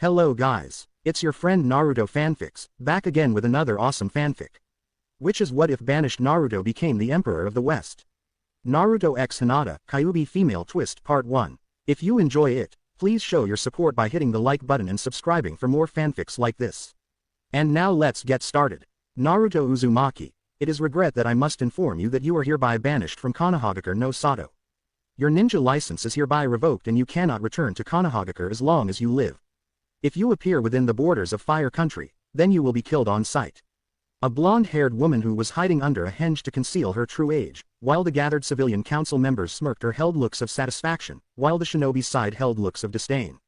Hello guys, it's your friend Naruto Fanfics, back again with another awesome fanfic. Which is what if Banished Naruto became the Emperor of the West? Naruto x Hinata, Kyubee Female Twist Part 1. If you enjoy it, please show your support by hitting the like button and subscribing for more fanfics like this. And now let's get started. Naruto Uzumaki, it is regret that I must inform you that you are hereby banished from Konohagakure no Sato. Your ninja license is hereby revoked and you cannot return to Konohagakure as long as you live. If you appear within the borders of Fire Country, then you will be killed on sight. A blonde-haired woman who was hiding under a henge to conceal her true age, while the gathered civilian council members smirked or held looks of satisfaction, while the shinobi side held looks of disdain.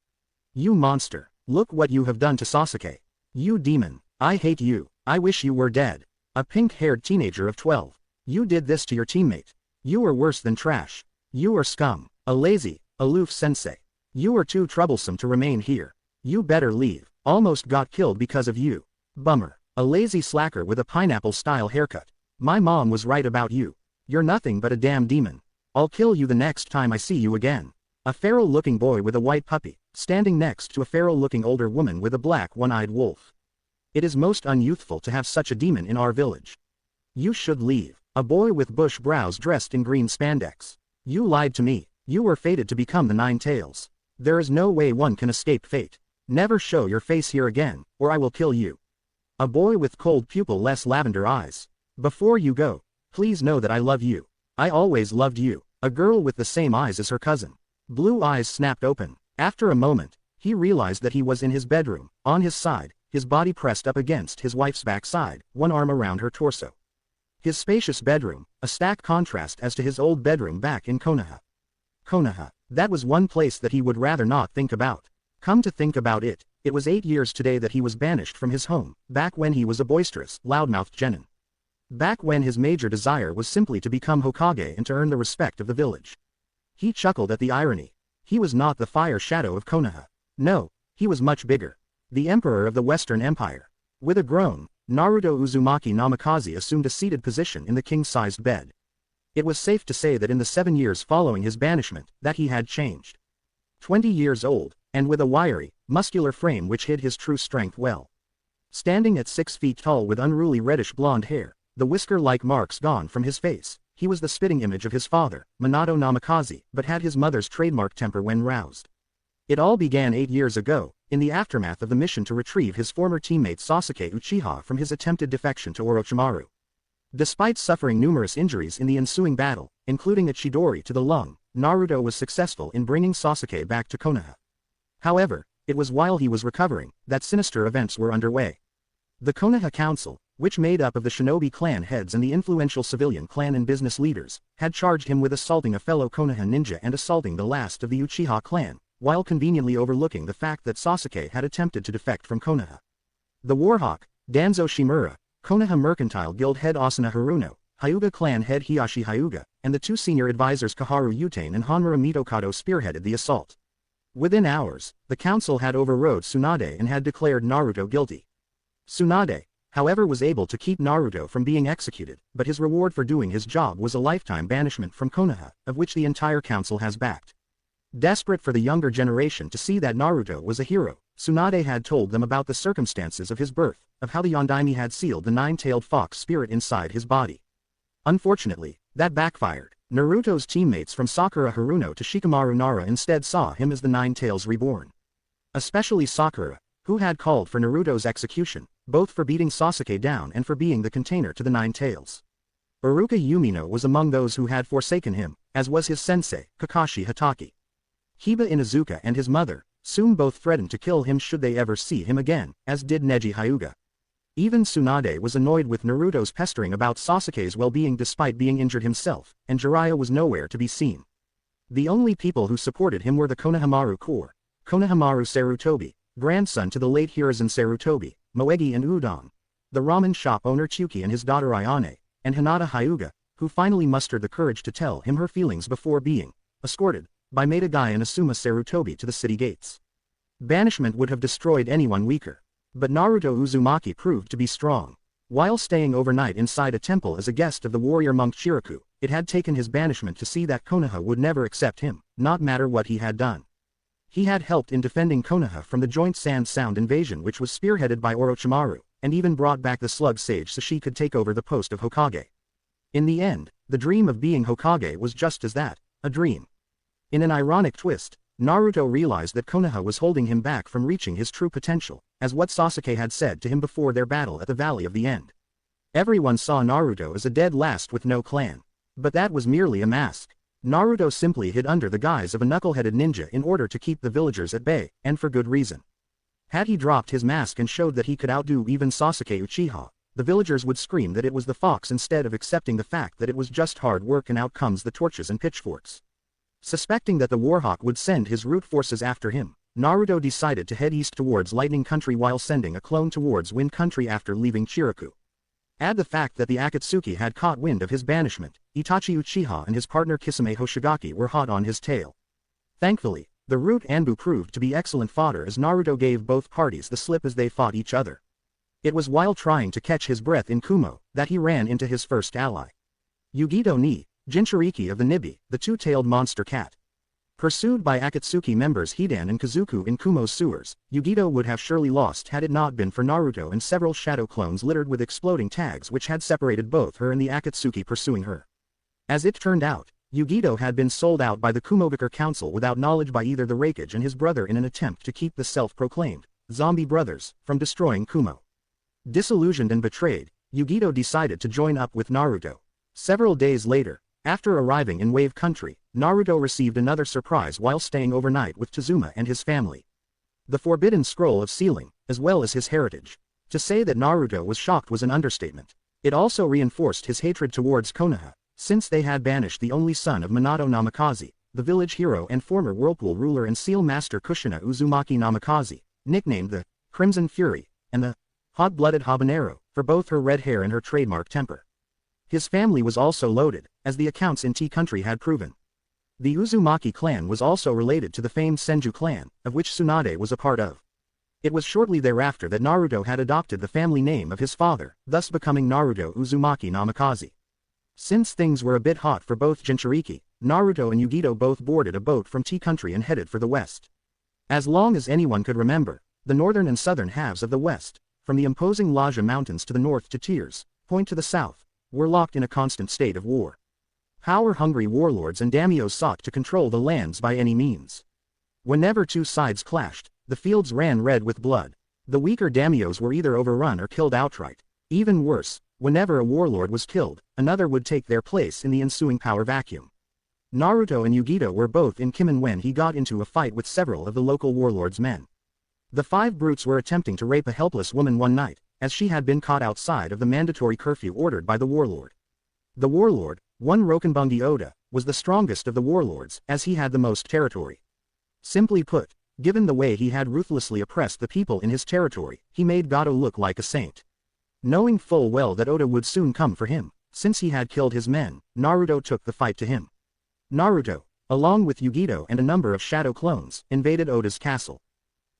You monster, look what you have done to Sasuke. You demon, I hate you, I wish you were dead. A pink-haired teenager of 12. You did this to your teammate. You are worse than trash. You are scum, a lazy, aloof sensei. You are too troublesome to remain here. You better leave, almost got killed because of you. Bummer, a lazy slacker with a pineapple-style haircut. My mom was right about you. You're nothing but a damn demon. I'll kill you the next time I see you again. A feral-looking boy with a white puppy, standing next to a feral-looking older woman with a black one-eyed wolf. It is most unyouthful to have such a demon in our village. You should leave. A boy with bush brows dressed in green spandex. You lied to me. You were fated to become the Nine Tails. There is no way one can escape fate. Never show your face here again, or I will kill you. A boy with cold pupil-less lavender eyes. Before you go, please know that I love you. I always loved you. A girl with the same eyes as her cousin. Blue eyes snapped open. After a moment, he realized that he was in his bedroom, on his side, his body pressed up against his wife's backside, one arm around her torso. His spacious bedroom, a stark contrast as to his old bedroom back in Konoha. Konoha, that was one place that he would rather not think about. Come to think about it, it was 8 years today that he was banished from his home, back when he was a boisterous, loudmouthed genin. Back when his major desire was simply to become Hokage and to earn the respect of the village. He chuckled at the irony. He was not the fire shadow of Konoha. No, he was much bigger. The Emperor of the Western Empire. With a groan, Naruto Uzumaki Namikaze assumed a seated position in the king-sized bed. It was safe to say that in the 7 years following his banishment, that he had changed. 20 years old, and with a wiry, muscular frame which hid his true strength well. Standing at 6 feet tall with unruly reddish blonde hair, the whisker-like marks gone from his face, he was the spitting image of his father, Minato Namikaze, but had his mother's trademark temper when roused. It all began 8 years ago, in the aftermath of the mission to retrieve his former teammate Sasuke Uchiha from his attempted defection to Orochimaru. Despite suffering numerous injuries in the ensuing battle, including a chidori to the lung, Naruto was successful in bringing Sasuke back to Konoha. However, it was while he was recovering, that sinister events were underway. The Konoha Council, which made up of the shinobi clan heads and the influential civilian clan and business leaders, had charged him with assaulting a fellow Konoha ninja and assaulting the last of the Uchiha clan, while conveniently overlooking the fact that Sasuke had attempted to defect from Konoha. The Warhawk, Danzo Shimura, Konoha Mercantile Guild head Asuna Haruno, Hyuga clan head Hiyashi Hyuga, and the two senior advisors Kaharu Utane and Honmura Mitokado spearheaded the assault. Within hours, the council had overrode Tsunade and had declared Naruto guilty. Tsunade, however, was able to keep Naruto from being executed, but his reward for doing his job was a lifetime banishment from Konoha, of which the entire council has backed. Desperate for the younger generation to see that Naruto was a hero, Tsunade had told them about the circumstances of his birth, of how the Yondaime had sealed the nine-tailed fox spirit inside his body. Unfortunately, that backfired. Naruto's teammates from Sakura Haruno to Shikamaru Nara instead saw him as the Nine Tails reborn. Especially Sakura, who had called for Naruto's execution, both for beating Sasuke down and for being the container to the Nine Tails. Iruka Yumino was among those who had forsaken him, as was his sensei, Kakashi Hatake. Hiba Inuzuka and his mother, soon both threatened to kill him should they ever see him again, as did Neji Hyuga. Even Tsunade was annoyed with Naruto's pestering about Sasuke's well-being despite being injured himself, and Jiraiya was nowhere to be seen. The only people who supported him were the Konohamaru Corps, Konohamaru Sarutobi, grandson to the late Hiruzen Sarutobi, Moegi and Udon, the ramen shop owner Chuki and his daughter Ayane, and Hinata Hyuga, who finally mustered the courage to tell him her feelings before being escorted by Metagai and Asuma Sarutobi to the city gates. Banishment would have destroyed anyone weaker. But Naruto Uzumaki proved to be strong. While staying overnight inside a temple as a guest of the warrior monk Chiraku, it had taken his banishment to see that Konoha would never accept him, not matter what he had done. He had helped in defending Konoha from the joint Sand Sound invasion which was spearheaded by Orochimaru, and even brought back the slug sage so she could take over the post of Hokage. In the end, the dream of being Hokage was just as that, a dream. In an ironic twist, Naruto realized that Konoha was holding him back from reaching his true potential, as what Sasuke had said to him before their battle at the Valley of the End. Everyone saw Naruto as a dead last with no clan. But that was merely a mask. Naruto simply hid under the guise of a knuckle-headed ninja in order to keep the villagers at bay, and for good reason. Had he dropped his mask and showed that he could outdo even Sasuke Uchiha, the villagers would scream that it was the fox instead of accepting the fact that it was just hard work and out comes the torches and pitchforks. Suspecting that the Warhawk would send his root forces after him, Naruto decided to head east towards Lightning Country while sending a clone towards Wind Country after leaving Chiraku. Add the fact that the Akatsuki had caught wind of his banishment, Itachi Uchiha and his partner Kisame Hoshigaki were hot on his tail. Thankfully, the root Anbu proved to be excellent fodder as Naruto gave both parties the slip as they fought each other. It was while trying to catch his breath in Kumo that he ran into his first ally. Yugito ni, Jinchuriki of the Nibi, the two-tailed monster cat. Pursued by Akatsuki members Hidan and Kazuku in Kumo's sewers, Yugito would have surely lost had it not been for Naruto and several shadow clones littered with exploding tags which had separated both her and the Akatsuki pursuing her. As it turned out, Yugito had been sold out by the Kumogakure Council without knowledge by either the Raikage and his brother in an attempt to keep the self-proclaimed zombie brothers from destroying Kumo. Disillusioned and betrayed, Yugito decided to join up with Naruto. Several days later, after arriving in Wave Country, Naruto received another surprise while staying overnight with Tazuma and his family. The Forbidden Scroll of Sealing, as well as his heritage. To say that Naruto was shocked was an understatement. It also reinforced his hatred towards Konoha, since they had banished the only son of Minato Namikaze, the village hero and former Whirlpool ruler and seal master Kushina Uzumaki Namikaze, nicknamed the Crimson Fury, and the Hot-Blooded Habanero, for both her red hair and her trademark temper. His family was also loaded, as the accounts in Tea Country had proven. The Uzumaki clan was also related to the famed Senju clan, of which Tsunade was a part of. It was shortly thereafter that Naruto had adopted the family name of his father, thus becoming Naruto Uzumaki Namikaze. Since things were a bit hot for both Jinchuriki, Naruto and Yugito both boarded a boat from Tea Country and headed for the west. As long as anyone could remember, the northern and southern halves of the west, from the imposing Laja Mountains to the north to Tears Point to the south, were locked in a constant state of war. Power-hungry warlords and daimyos sought to control the lands by any means. Whenever two sides clashed, the fields ran red with blood. The weaker daimyos were either overrun or killed outright. Even worse, whenever a warlord was killed, another would take their place in the ensuing power vacuum. Naruto and Yugito were both in Kimen when he got into a fight with several of the local warlords' men. The five brutes were attempting to rape a helpless woman one night, as she had been caught outside of the mandatory curfew ordered by the warlord. The warlord, one Rokenbungi Oda, was the strongest of the warlords, as he had the most territory. Simply put, given the way he had ruthlessly oppressed the people in his territory, he made Gato look like a saint. Knowing full well that Oda would soon come for him, since he had killed his men, Naruto took the fight to him. Naruto, along with Yugito and a number of shadow clones, invaded Oda's castle.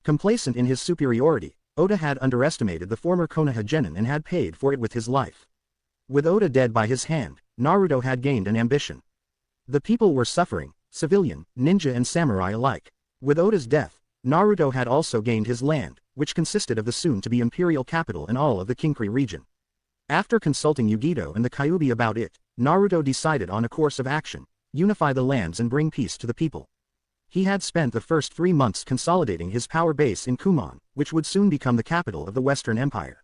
Complacent in his superiority, Oda had underestimated the former Konoha genin and had paid for it with his life. With Oda dead by his hand, Naruto had gained an ambition. The people were suffering, civilian, ninja and samurai alike. With Oda's death, Naruto had also gained his land, which consisted of the soon-to-be imperial capital and all of the Kinkri region. After consulting Yugito and the kyubee about it, Naruto decided on a course of action: unify the lands and bring peace to the people. He had spent the first 3 months consolidating his power base in Kumon, which would soon become the capital of the Western Empire.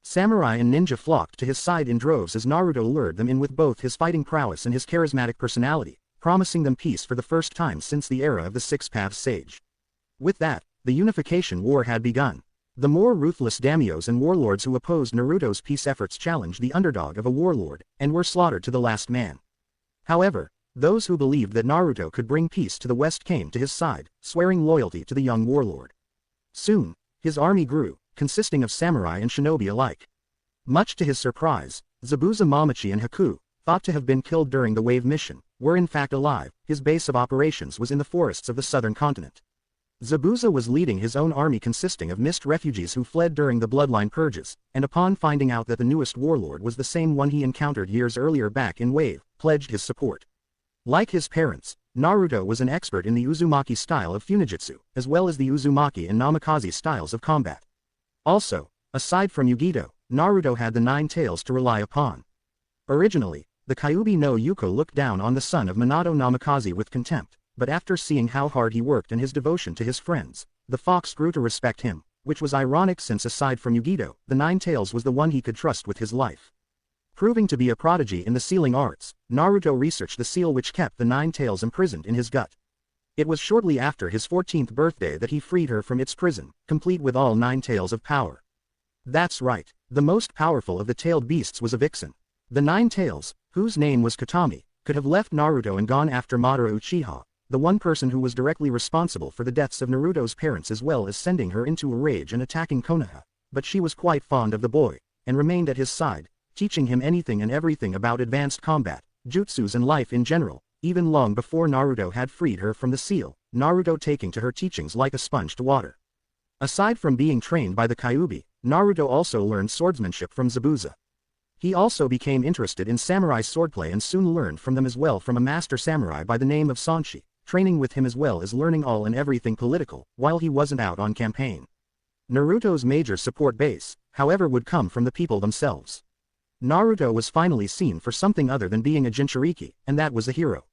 Samurai and ninja flocked to his side in droves as Naruto lured them in with both his fighting prowess and his charismatic personality, promising them peace for the first time since the era of the Six Paths Sage. With that, the unification war had begun. The more ruthless daimyos and warlords who opposed Naruto's peace efforts challenged the underdog of a warlord, and were slaughtered to the last man. However, those who believed that Naruto could bring peace to the west came to his side, swearing loyalty to the young warlord. Soon, his army grew, consisting of samurai and shinobi alike. Much to his surprise, Zabuza Mamachi and Haku, thought to have been killed during the Wave mission, were in fact alive. His base of operations was in the forests of the southern continent. Zabuza was leading his own army consisting of mist refugees who fled during the bloodline purges, and upon finding out that the newest warlord was the same one he encountered years earlier back in Wave, pledged his support. Like his parents, Naruto was an expert in the Uzumaki style of Funijutsu, as well as the Uzumaki and Namikaze styles of combat. Also, aside from Yugito, Naruto had the 9 tails to rely upon. Originally, the Kyubee no Yuko looked down on the son of Minato Namikaze with contempt, but after seeing how hard he worked and his devotion to his friends, the fox grew to respect him, which was ironic since aside from Yugito, the 9 tails was the one he could trust with his life. Proving to be a prodigy in the sealing arts, Naruto researched the seal which kept the 9 tails imprisoned in his gut. It was shortly after his 14th birthday that he freed her from its prison, complete with all 9 tails of power. That's right, the most powerful of the tailed beasts was a vixen. The 9 tails, whose name was Katami, could have left Naruto and gone after Madara Uchiha, the one person who was directly responsible for the deaths of Naruto's parents as well as sending her into a rage and attacking Konoha, but she was quite fond of the boy, and remained at his side, teaching him anything and everything about advanced combat, jutsus and life in general, even long before Naruto had freed her from the seal, Naruto taking to her teachings like a sponge to water. Aside from being trained by the Kyubee, Naruto also learned swordsmanship from Zabuza. He also became interested in samurai swordplay and soon learned from them as well from a master samurai by the name of Sanshi, training with him as well as learning all and everything political, while he wasn't out on campaign. Naruto's major support base, however, would come from the people themselves. Naruto was finally seen for something other than being a Jinchuriki, and that was a hero.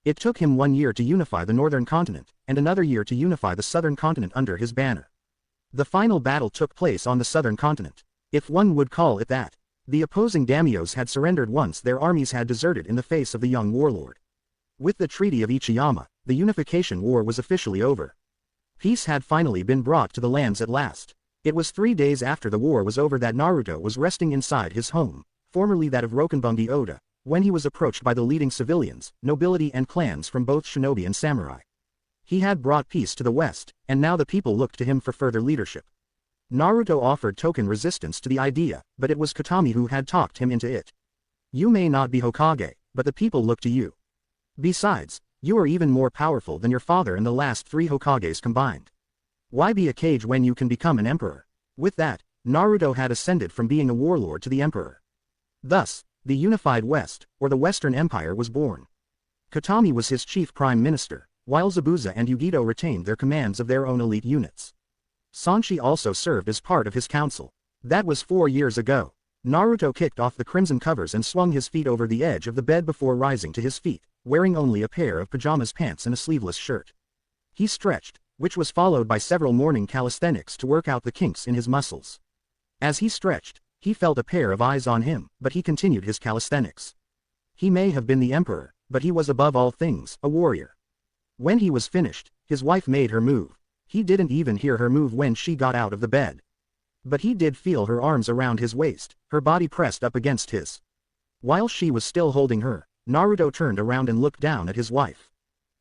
It took him 1 year to unify the northern continent, and another year to unify the southern continent under his banner. The final battle took place on the southern continent, if one would call it that. The opposing daimyos had surrendered once their armies had deserted in the face of the young warlord. With the Treaty of Ichiyama, the unification war was officially over. Peace had finally been brought to the lands at last. It was 3 days after the war was over that Naruto was resting inside his home, formerly that of Rokenbungi Oda, when he was approached by the leading civilians, nobility and clans from both shinobi and samurai. He had brought peace to the west, and now the people looked to him for further leadership. Naruto offered token resistance to the idea, but it was Katami who had talked him into it. You may not be Hokage, but the people look to you. Besides, you are even more powerful than your father and the last 3 Hokages combined. Why be a cage when you can become an emperor? With that, Naruto had ascended from being a warlord to the emperor. Thus, the unified West, or the Western Empire was born. Katami was his chief prime minister, while Zabuza and Yugito retained their commands of their own elite units. Sanshi also served as part of his council. That was 4 years ago. Naruto kicked off the crimson covers and swung his feet over the edge of the bed before rising to his feet, wearing only a pair of pajamas pants and a sleeveless shirt. He stretched, which was followed by several morning calisthenics to work out the kinks in his muscles. As he stretched, he felt a pair of eyes on him, but he continued his calisthenics. He may have been the emperor, but he was above all things, a warrior. When he was finished, his wife made her move. He didn't even hear her move when she got out of the bed. But he did feel her arms around his waist, her body pressed up against his. While she was still holding her, Naruto turned around and looked down at his wife.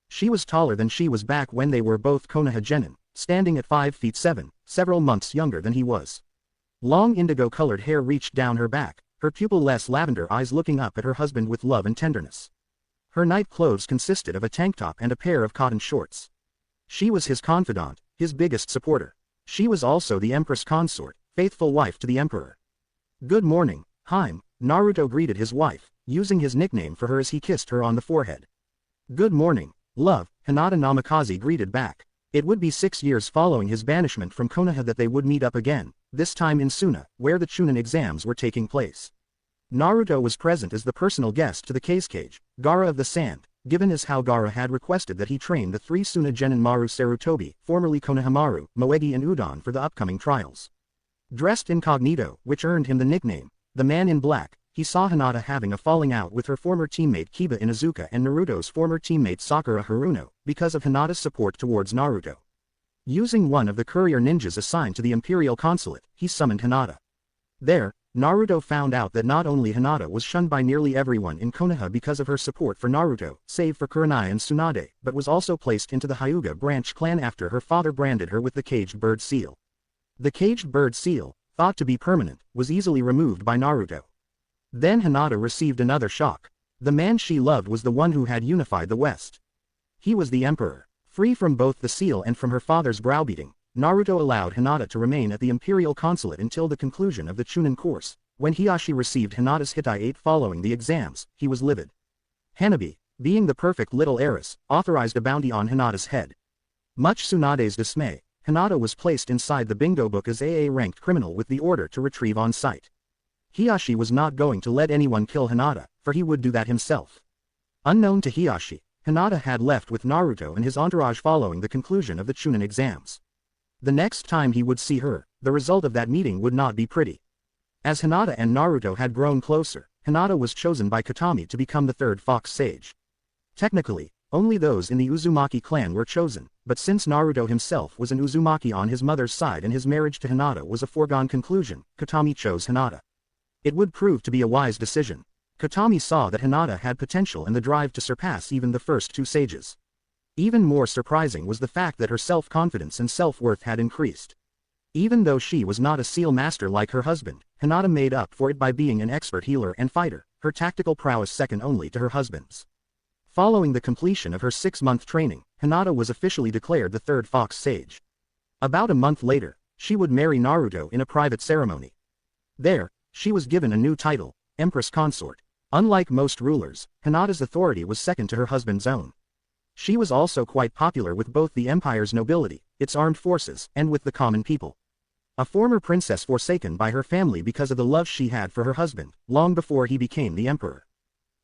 She was taller than she was back when they were both Konoha genin, standing at 5 feet 7, several months younger than he was. Long indigo-colored hair reached down her back, her pupil-less lavender eyes looking up at her husband with love and tenderness. Her night clothes consisted of a tank top and a pair of cotton shorts. She was his confidant, his biggest supporter. She was also the Empress consort, faithful wife to the Emperor. Good morning, Haim, Naruto greeted his wife, using his nickname for her as he kissed her on the forehead. Good morning, love, Hinata Namikaze greeted back. It would be 6 years following his banishment from Konoha that they would meet up again, this time in Suna, where the Chunin exams were taking place. Naruto was present as the personal guest to the Kazekage, Gaara of the Sand, given as how Gaara had requested that he train the 3 Suna genin Maru Sarutobi, formerly Konohamaru, Moegi and Udon for the upcoming trials. Dressed incognito, which earned him the nickname, the Man in Black, he saw Hinata having a falling out with her former teammate Kiba Inuzuka and Naruto's former teammate Sakura Haruno, because of Hinata's support towards Naruto. Using one of the courier ninjas assigned to the Imperial Consulate, he summoned Hinata. There, Naruto found out that not only Hinata was shunned by nearly everyone in Konoha because of her support for Naruto, save for Kurenai and Tsunade, but was also placed into the Hyuga branch clan after her father branded her with the caged bird seal. The caged bird seal, thought to be permanent, was easily removed by Naruto. Then Hinata received another shock. The man she loved was the one who had unified the West. He was the Emperor. Free from both the seal and from her father's browbeating, Naruto allowed Hinata to remain at the Imperial Consulate until the conclusion of the Chunin course. When Hiashi received Hinata's Hittite following the exams, he was livid. Hanabi, being the perfect little heiress, authorized a bounty on Hinata's head. Much Tsunade's dismay, Hinata was placed inside the bingo book as AA-ranked criminal with the order to retrieve on sight. Hiyashi was not going to let anyone kill Hinata, for he would do that himself. Unknown to Hiyashi, Hinata had left with Naruto and his entourage following the conclusion of the Chunin exams. The next time he would see her, the result of that meeting would not be pretty. As Hinata and Naruto had grown closer, Hinata was chosen by Katami to become the third Fox Sage. Technically, only those in the Uzumaki clan were chosen, but since Naruto himself was an Uzumaki on his mother's side and his marriage to Hinata was a foregone conclusion, Katami chose Hinata. It would prove to be a wise decision. Katami saw that Hinata had potential and the drive to surpass even the first two sages. Even more surprising was the fact that her self-confidence and self-worth had increased. Even though she was not a seal master like her husband, Hinata made up for it by being an expert healer and fighter, her tactical prowess second only to her husband's. Following the completion of her 6-month training, Hinata was officially declared the third Fox Sage. About a month later, she would marry Naruto in a private ceremony. There, she was given a new title, Empress Consort. Unlike most rulers, Hinata's authority was second to her husband's own. She was also quite popular with both the empire's nobility, its armed forces, and with the common people. A former princess forsaken by her family because of the love she had for her husband, long before he became the emperor.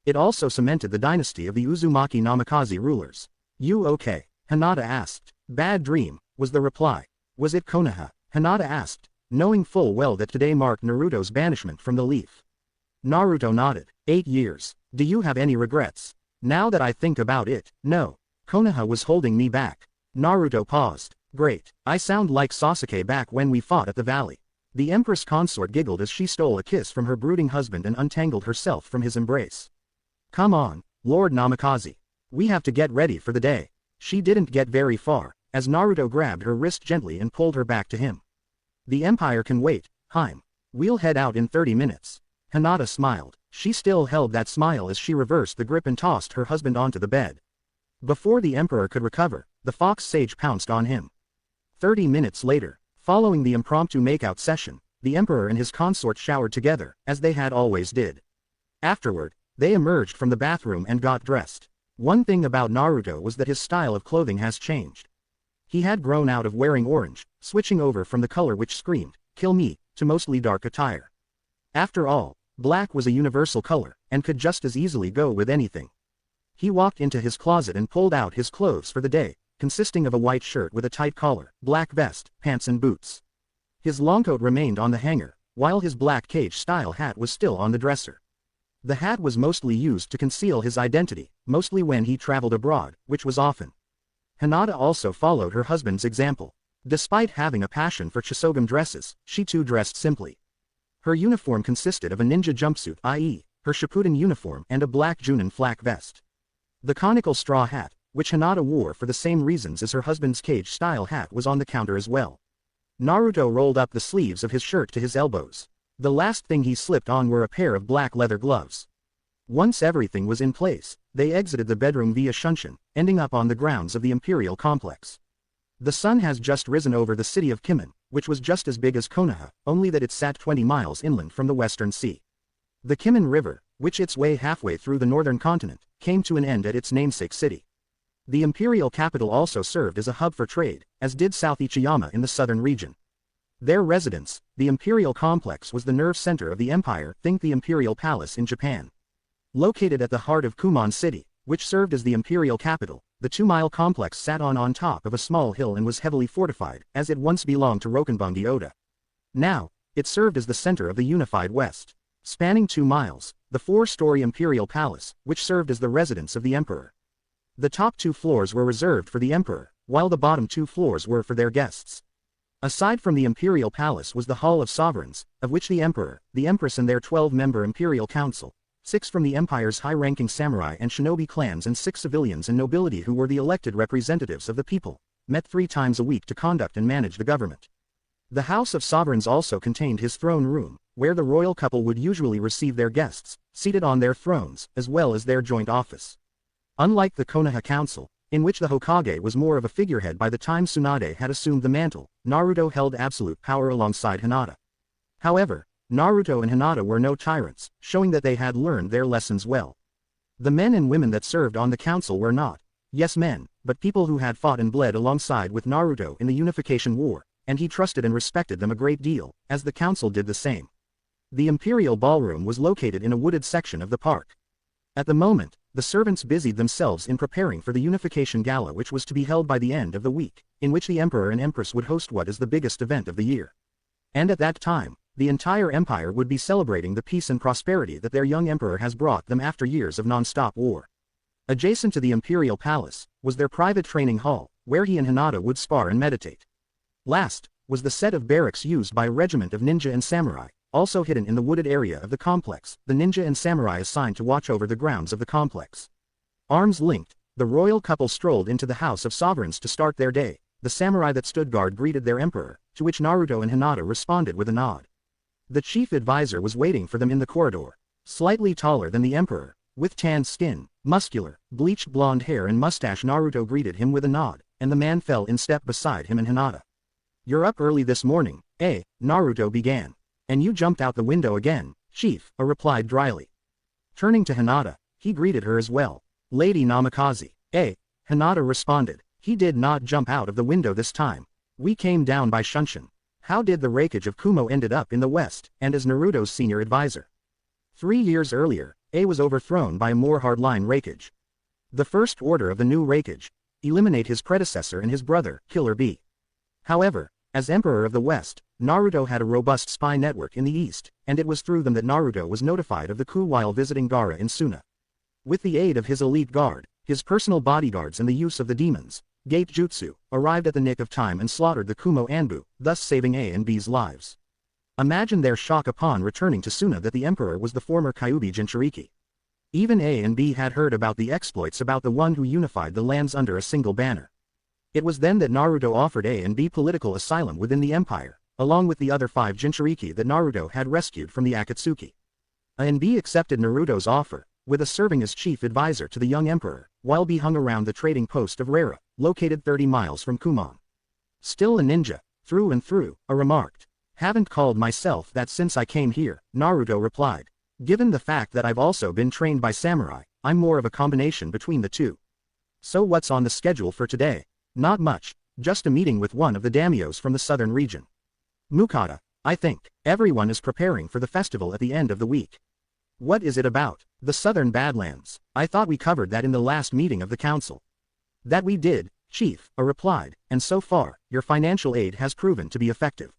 It also cemented the dynasty of the Uzumaki Namikaze rulers. "You okay?" Hinata asked. "Bad dream," was the reply. "Was it Konoha?" Hinata asked, knowing full well that today marked Naruto's banishment from the Leaf. Naruto nodded. 8 years. Do you have any regrets? Now that I think about it, no. Konoha was holding me back. Naruto paused. Great. I sound like Sasuke back when we fought at the valley. The Empress Consort giggled as she stole a kiss from her brooding husband and untangled herself from his embrace. Come on, Lord Namikaze. We have to get ready for the day. She didn't get very far, as Naruto grabbed her wrist gently and pulled her back to him. The Empire can wait, Harem. We'll head out in 30 minutes. Hinata smiled. She still held that smile as she reversed the grip and tossed her husband onto the bed. Before the Emperor could recover, the Fox Sage pounced on him. 30 minutes later, following the impromptu makeout session, the Emperor and his consort showered together, as they had always did. Afterward, they emerged from the bathroom and got dressed. One thing about Naruto was that his style of clothing has changed. He had grown out of wearing orange, switching over from the color which screamed, "Kill me," to mostly dark attire. After all, black was a universal color, and could just as easily go with anything. He walked into his closet and pulled out his clothes for the day, consisting of a white shirt with a tight collar, black vest, pants and boots. His long coat remained on the hanger, while his black cage-style hat was still on the dresser. The hat was mostly used to conceal his identity, mostly when he traveled abroad, which was often. Hinata also followed her husband's example. Despite having a passion for Chisogam dresses, she too dressed simply. Her uniform consisted of a ninja jumpsuit, i.e., her Shippuden uniform, and a black Junin flak vest. The conical straw hat, which Hinata wore for the same reasons as her husband's cage-style hat, was on the counter as well. Naruto rolled up the sleeves of his shirt to his elbows. The last thing he slipped on were a pair of black leather gloves. Once everything was in place, they exited the bedroom via Shunshin, ending up on the grounds of the Imperial Complex. The sun has just risen over the city of Kimen, which was just as big as Konoha, only that it sat 20 miles inland from the Western Sea. The Kimen River, which its way halfway through the northern continent, came to an end at its namesake city. The imperial capital also served as a hub for trade, as did South Ichiyama in the southern region. Their residence, the Imperial Complex, was the nerve center of the empire, think the Imperial Palace in Japan. Located at the heart of Kumon City, which served as the imperial capital, the 2-mile complex sat on top of a small hill and was heavily fortified, as it once belonged to Rokenbungi Oda. Now, it served as the center of the unified West. Spanning 2 miles, the 4-story Imperial Palace, which served as the residence of the Emperor. The top 2 floors were reserved for the Emperor, while the bottom 2 floors were for their guests. Aside from the Imperial Palace was the Hall of Sovereigns, of which the Emperor, the Empress and their 12-member Imperial Council, 6 from the Empire's high-ranking samurai and shinobi clans and 6 civilians and nobility who were the elected representatives of the people, met 3 times a week to conduct and manage the government. The House of Sovereigns also contained his throne room, where the royal couple would usually receive their guests, seated on their thrones, as well as their joint office. Unlike the Konoha Council, in which the Hokage was more of a figurehead by the time Tsunade had assumed the mantle, Naruto held absolute power alongside Hinata. However, Naruto and Hinata were no tyrants, showing that they had learned their lessons well. The men and women that served on the council were not, yes men, but people who had fought and bled alongside with Naruto in the Unification War, and he trusted and respected them a great deal, as the council did the same. The Imperial Ballroom was located in a wooded section of the park. At the moment, the servants busied themselves in preparing for the Unification Gala, which was to be held by the end of the week, in which the Emperor and Empress would host what is the biggest event of the year. And at that time, the entire empire would be celebrating the peace and prosperity that their young emperor has brought them after years of non-stop war. Adjacent to the Imperial Palace, was their private training hall, where he and Hinata would spar and meditate. Last, was the set of barracks used by a regiment of ninja and samurai, also hidden in the wooded area of the complex, the ninja and samurai assigned to watch over the grounds of the complex. Arms linked, the royal couple strolled into the House of Sovereigns to start their day. The samurai that stood guard greeted their emperor, to which Naruto and Hinata responded with a nod. The chief advisor was waiting for them in the corridor. Slightly taller than the emperor, with tanned skin, muscular, bleached blonde hair and mustache, Naruto greeted him with a nod, and the man fell in step beside him and Hinata. "You're up early this morning, eh?" Naruto began. "And you jumped out the window again, Chief," replied dryly. Turning to Hinata, he greeted her as well. "Lady Namikaze, eh?" Hinata responded. "He did not jump out of the window this time. We came down by Shunshin. How did the wreckage of Kumo ended up in the west, and as Naruto's senior advisor? 3 years earlier, A was overthrown by a more hardline wreckage. The first order of the new wreckage, eliminate his predecessor and his brother, Killer B. However, as Emperor of the West, Naruto had a robust spy network in the East, and it was through them that Naruto was notified of the coup while visiting Gaara in Suna. With the aid of his elite guard, his personal bodyguards and the use of the demons, Gate Jutsu, arrived at the nick of time and slaughtered the Kumo Anbu, thus saving A and B's lives. Imagine their shock upon returning to Suna that the Emperor was the former Kyubee Jinchuriki. Even A and B had heard about the exploits about the one who unified the lands under a single banner. It was then that Naruto offered A and B political asylum within the empire, along with the other 5 Jinchuriki that Naruto had rescued from the Akatsuki. A and B accepted Naruto's offer, with A serving as chief advisor to the young emperor, while B hung around the trading post of Rara, located 30 miles from Kumon. "Still a ninja, through and through," A remarked. "Haven't called myself that since I came here," Naruto replied. "Given the fact that I've also been trained by samurai, I'm more of a combination between the two." "So what's on the schedule for today?" "Not much, just a meeting with one of the daimyos from the southern region. Mukata, I think. Everyone is preparing for the festival at the end of the week." "What is it about?" "The Southern Badlands. I thought we covered that in the last meeting of the council." "That we did, Chief," A replied, "and so far, your financial aid has proven to be effective.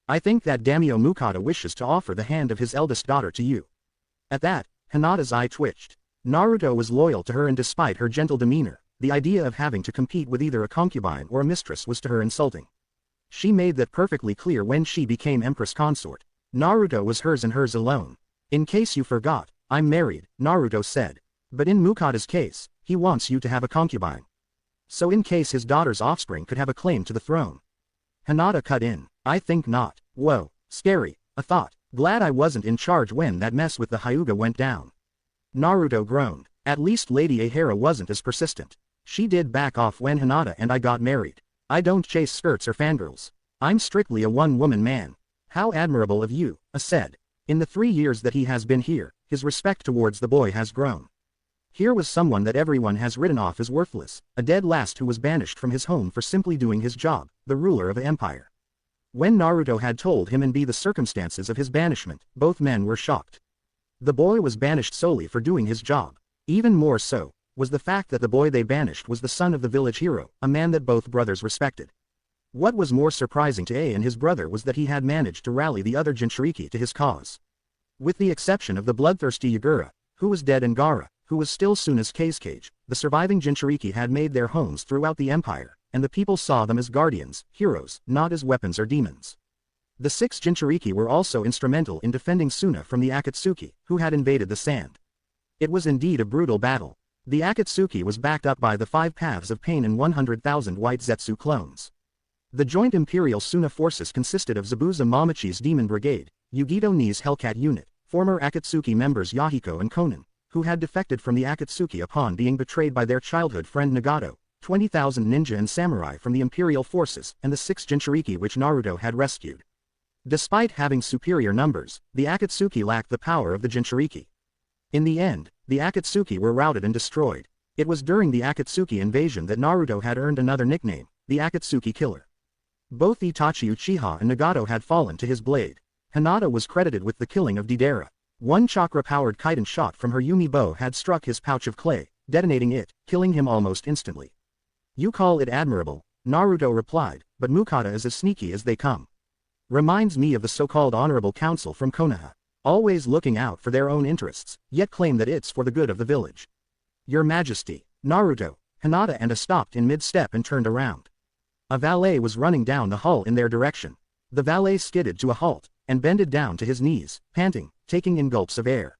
I think that Daimyo Mukata wishes to offer the hand of his eldest daughter to you." At that, Hinata's eye twitched. Naruto was loyal to her, and despite her gentle demeanor, the idea of having to compete with either a concubine or a mistress was to her insulting. She made that perfectly clear when she became Empress Consort. Naruto was hers and hers alone. "In case you forgot, I'm married," Naruto said. "But in Mukata's case, he wants you to have a concubine. So in case his daughter's offspring could have a claim to the throne." Hinata cut in. "I think not." "Whoa, scary, a thought. Glad I wasn't in charge when that mess with the Hyuga went down." Naruto groaned. At least Lady Ahara wasn't as persistent. She did back off when Hinata and I got married. "I don't chase skirts or fangirls. I'm strictly a one-woman man." "How admirable of you," A said. In the 3 years that he has been here, his respect towards the boy has grown. Here was someone that everyone has written off as worthless, a dead last who was banished from his home for simply doing his job, the ruler of an empire. When Naruto had told him and B the circumstances of his banishment, both men were shocked. The boy was banished solely for doing his job. Even more so, was the fact that the boy they banished was the son of the village hero, a man that both brothers respected. What was more surprising to A and his brother was that he had managed to rally the other Jinchuriki to his cause. With the exception of the bloodthirsty Yagura, who was dead, and Gaara, who was still Suna's cage, the surviving Jinchuriki had made their homes throughout the empire, and the people saw them as guardians, heroes, not as weapons or demons. The 6 Jinchuriki were also instrumental in defending Suna from the Akatsuki, who had invaded the sand. It was indeed a brutal battle. The Akatsuki was backed up by the 5 Paths of Pain and 100,000 White Zetsu clones. The joint Imperial Suna forces consisted of Zabuza Mamachi's Demon Brigade, Yugito Ni's Hellcat unit, former Akatsuki members Yahiko and Konan, who had defected from the Akatsuki upon being betrayed by their childhood friend Nagato, 20,000 ninja and samurai from the Imperial forces, and the 6 Jinchuriki which Naruto had rescued. Despite having superior numbers, the Akatsuki lacked the power of the Jinchuriki. In the end, the Akatsuki were routed and destroyed. It was during the Akatsuki invasion that Naruto had earned another nickname, the Akatsuki Killer. Both Itachi Uchiha and Nagato had fallen to his blade. Hinata was credited with the killing of Deidara. One chakra-powered Kaiden shot from her Yumi bow had struck his pouch of clay, detonating it, killing him almost instantly. You call it admirable, Naruto replied, but Mukata is as sneaky as they come. Reminds me of the so-called honorable council from Konoha. Always looking out for their own interests, yet claim that it's for the good of the village. Your Majesty, Naruto, Hinata and stopped in mid-step and turned around. A valet was running down the hall in their direction. The valet skidded to a halt, and bended down to his knees, panting, taking in gulps of air.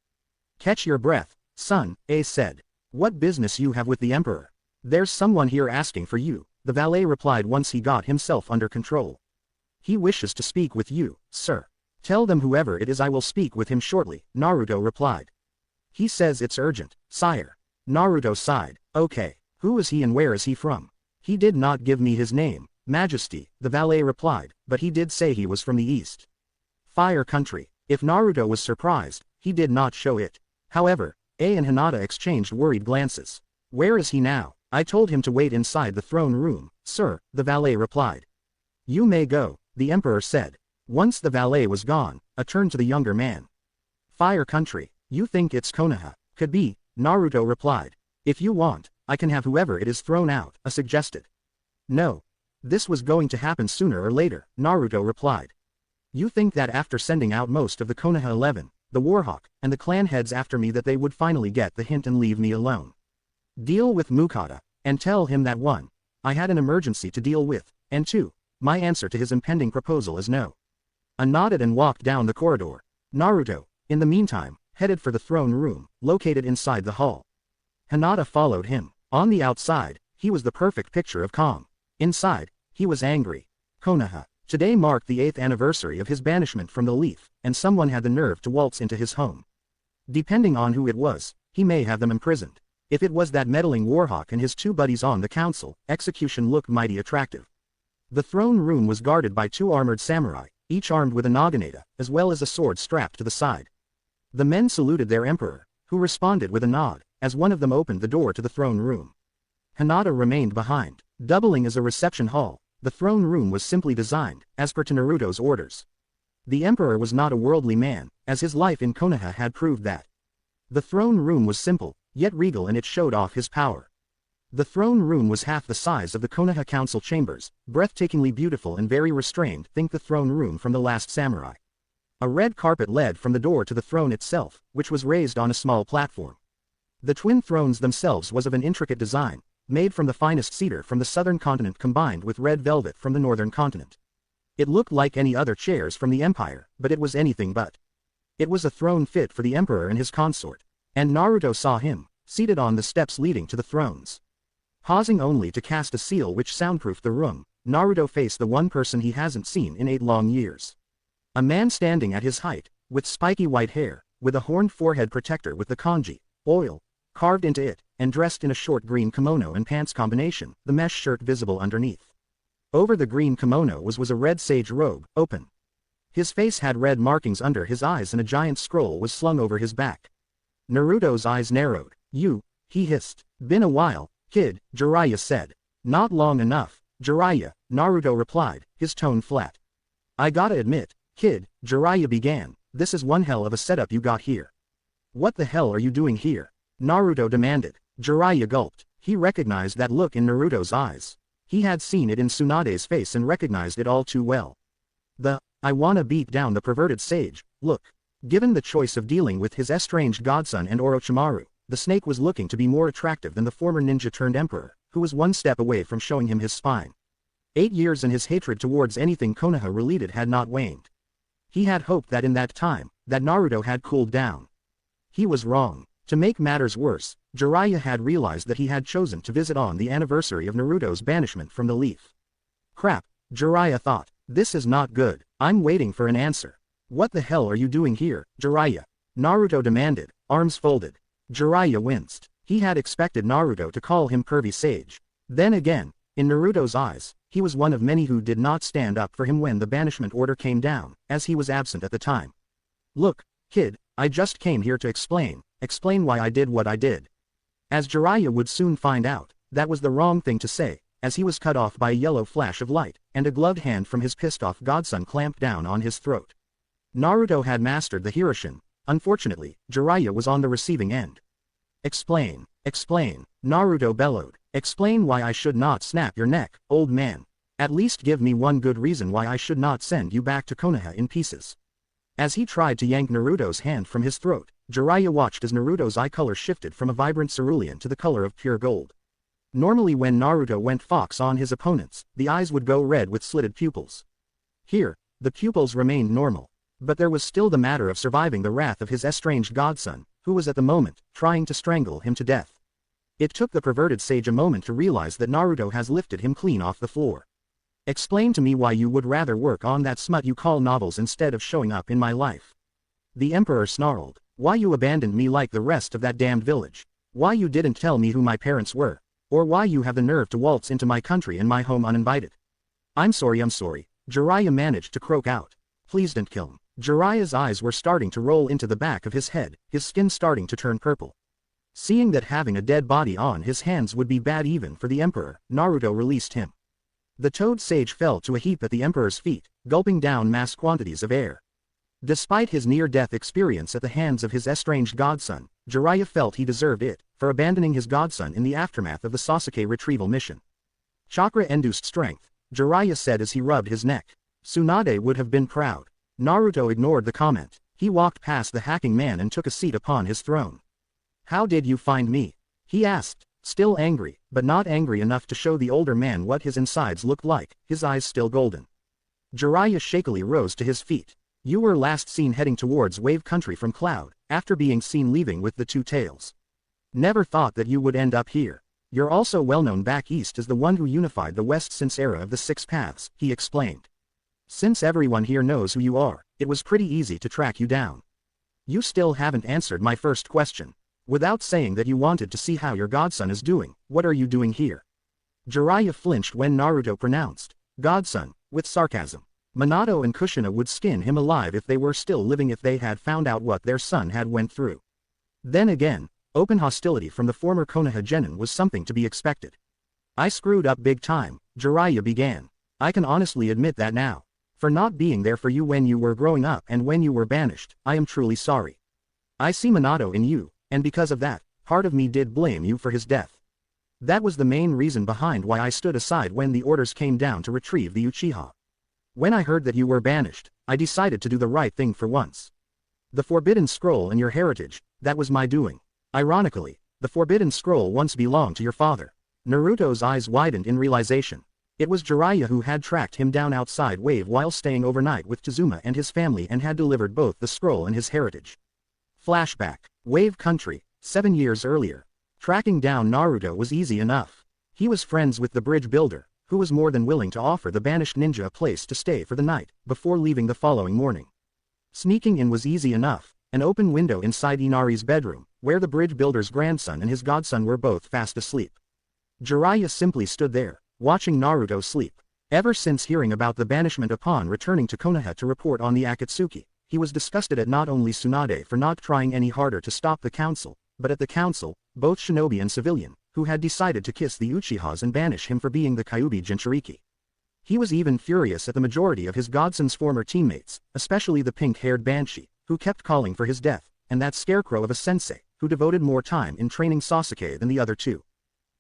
Catch your breath, son, A said. What business you have with the Emperor? There's someone here asking for you, the valet replied once he got himself under control. He wishes to speak with you, sir. Tell them whoever it is I will speak with him shortly, Naruto replied. He says it's urgent, sire. Naruto sighed. Okay, who is he and where is he from? He did not give me his name, Majesty, the valet replied, but he did say he was from the east. Fire country. If Naruto was surprised, he did not show it. However, A and Hinata exchanged worried glances. Where is he now? I told him to wait inside the throne room, sir, the valet replied. You may go, the emperor said. Once the valet was gone, a turn to the younger man. Fire country, you think it's Konoha? Could be, Naruto replied. If you want, I can have whoever it is thrown out, A suggested. No. This was going to happen sooner or later, Naruto replied. You think that after sending out most of the Konoha 11, the Warhawk, and the clan heads after me that they would finally get the hint and leave me alone? Deal with Mukata, and tell him that 1. I had an emergency to deal with, and 2. My answer to his impending proposal is no. A nodded and walked down the corridor. Naruto, in the meantime, headed for the throne room, located inside the hall. Hinata followed him. On the outside, he was the perfect picture of calm. Inside, he was angry. Konoha. Today marked the 8th anniversary of his banishment from the Leaf, and someone had the nerve to waltz into his home. Depending on who it was, he may have them imprisoned. If it was that meddling Warhawk and his 2 buddies on the council, execution looked mighty attractive. The throne room was guarded by 2 armored samurai, each armed with a naginata, as well as a sword strapped to the side. The men saluted their emperor, who responded with a nod, as one of them opened the door to the throne room. Hinata remained behind. Doubling as a reception hall, the throne room was simply designed, as per to Naruto's orders. The emperor was not a worldly man, as his life in Konoha had proved that. The throne room was simple, yet regal, and it showed off his power. The throne room was half the size of the Konoha council chambers, breathtakingly beautiful and very restrained. Think the throne room from The Last Samurai. A red carpet led from the door to the throne itself, which was raised on a small platform. The twin thrones themselves was of an intricate design, made from the finest cedar from the southern continent combined with red velvet from the northern continent. It looked like any other chairs from the empire, but it was anything but. It was a throne fit for the emperor and his consort, and Naruto saw him, seated on the steps leading to the thrones. Pausing only to cast a seal which soundproofed the room, Naruto faced the one person he hasn't seen in 8 long years. A man standing at his height, with spiky white hair, with a horned forehead protector with the kanji, oil, carved into it, and dressed in a short green kimono and pants combination, the mesh shirt visible underneath. Over the green kimono was a red sage robe, open. His face had red markings under his eyes and a giant scroll was slung over his back. Naruto's eyes narrowed. You, he hissed. Been a while, kid, Jiraiya said. Not long enough, Jiraiya, Naruto replied, his tone flat. I gotta admit, kid, Jiraiya began, this is one hell of a setup you got here. What the hell are you doing here? Naruto demanded. Jiraiya gulped. He recognized that look in Naruto's eyes. He had seen it in Tsunade's face and recognized it all too well. I wanna beat down the perverted sage, look. Given the choice of dealing with his estranged godson and Orochimaru, the snake was looking to be more attractive than the former ninja-turned-emperor, who was one step away from showing him his spine. 8 years and his hatred towards anything Konoha-related had not waned. He had hoped that in that time, that Naruto had cooled down. He was wrong. To make matters worse, Jiraiya had realized that he had chosen to visit on the anniversary of Naruto's banishment from the Leaf. Crap, Jiraiya thought. This is not good. I'm waiting for an answer. What the hell are you doing here, Jiraiya? Naruto demanded, arms folded. Jiraiya winced. He had expected Naruto to call him pervy sage. Then again, in Naruto's eyes, he was one of many who did not stand up for him when the banishment order came down, as he was absent at the time. Look, kid, I just came here to explain, explain why I did what I did. As Jiraiya would soon find out, that was the wrong thing to say, as he was cut off by a yellow flash of light, and a gloved hand from his pissed-off godson clamped down on his throat. Naruto had mastered the Hiroshin. Unfortunately, Jiraiya was on the receiving end. Explain, explain, Naruto bellowed. Explain why I should not snap your neck, old man. At least give me one good reason why I should not send you back to Konoha in pieces. As he tried to yank Naruto's hand from his throat, Jiraiya watched as Naruto's eye color shifted from a vibrant cerulean to the color of pure gold. Normally when Naruto went fox on his opponents, the eyes would go red with slitted pupils. Here, the pupils remained normal. But there was still the matter of surviving the wrath of his estranged godson, who was at the moment, trying to strangle him to death. It took the perverted sage a moment to realize that Naruto has lifted him clean off the floor. Explain to me why you would rather work on that smut you call novels instead of showing up in my life. The emperor snarled. Why you abandoned me like the rest of that damned village. Why you didn't tell me who my parents were. Or why you have the nerve to waltz into my country and my home uninvited. I'm sorry. Jiraiya managed to croak out. Please don't kill him. Jiraiya's eyes were starting to roll into the back of his head, his skin starting to turn purple. Seeing that having a dead body on his hands would be bad even for the emperor, Naruto released him. The toad sage fell to a heap at the emperor's feet, gulping down mass quantities of air. Despite his near-death experience at the hands of his estranged godson, Jiraiya felt he deserved it, for abandoning his godson in the aftermath of the Sasuke retrieval mission. Chakra-induced strength, Jiraiya said as he rubbed his neck. Tsunade would have been proud. Naruto ignored the comment. He walked past the hacking man and took a seat upon his throne. How did you find me? He asked, still angry, but not angry enough to show the older man what his insides looked like, his eyes still golden. Jiraiya shakily rose to his feet. You were last seen heading towards Wave Country from Cloud, after being seen leaving with the two tails. Never thought that you would end up here. You're also well known back east as the one who unified the West since era of the Six Paths, he explained. Since everyone here knows who you are, it was pretty easy to track you down. You still haven't answered my first question. Without saying that you wanted to see how your godson is doing, what are you doing here? Jiraiya flinched when Naruto pronounced, godson, with sarcasm. Minato and Kushina would skin him alive if they were still living if they had found out what their son had went through. Then again, open hostility from the former Konoha genin was something to be expected. I screwed up big time, Jiraiya began. I can honestly admit that now. For not being there for you when you were growing up and when you were banished, I am truly sorry. I see Minato in you, and because of that, part of me did blame you for his death. That was the main reason behind why I stood aside when the orders came down to retrieve the Uchiha. When I heard that you were banished, I decided to do the right thing for once. The Forbidden Scroll and your heritage, that was my doing. Ironically, the Forbidden Scroll once belonged to your father. Naruto's eyes widened in realization. It was Jiraiya who had tracked him down outside Wave while staying overnight with Tazuma and his family and had delivered both the scroll and his heritage. Flashback. Wave Country, 7 years earlier. Tracking down Naruto was easy enough. He was friends with the bridge builder, who was more than willing to offer the banished ninja a place to stay for the night, before leaving the following morning. Sneaking in was easy enough, an open window inside Inari's bedroom, where the bridge builder's grandson and his godson were both fast asleep. Jiraiya simply stood there, watching Naruto sleep. Ever since hearing about the banishment upon returning to Konoha to report on the Akatsuki, he was disgusted at not only Tsunade for not trying any harder to stop the council, but at the council, both shinobi and civilian, who had decided to kiss the Uchihas and banish him for being the kyubee Jinchuriki. He was even furious at the majority of his godson's former teammates, especially the pink-haired Banshee, who kept calling for his death, and that scarecrow of a sensei, who devoted more time in training Sasuke than the other two.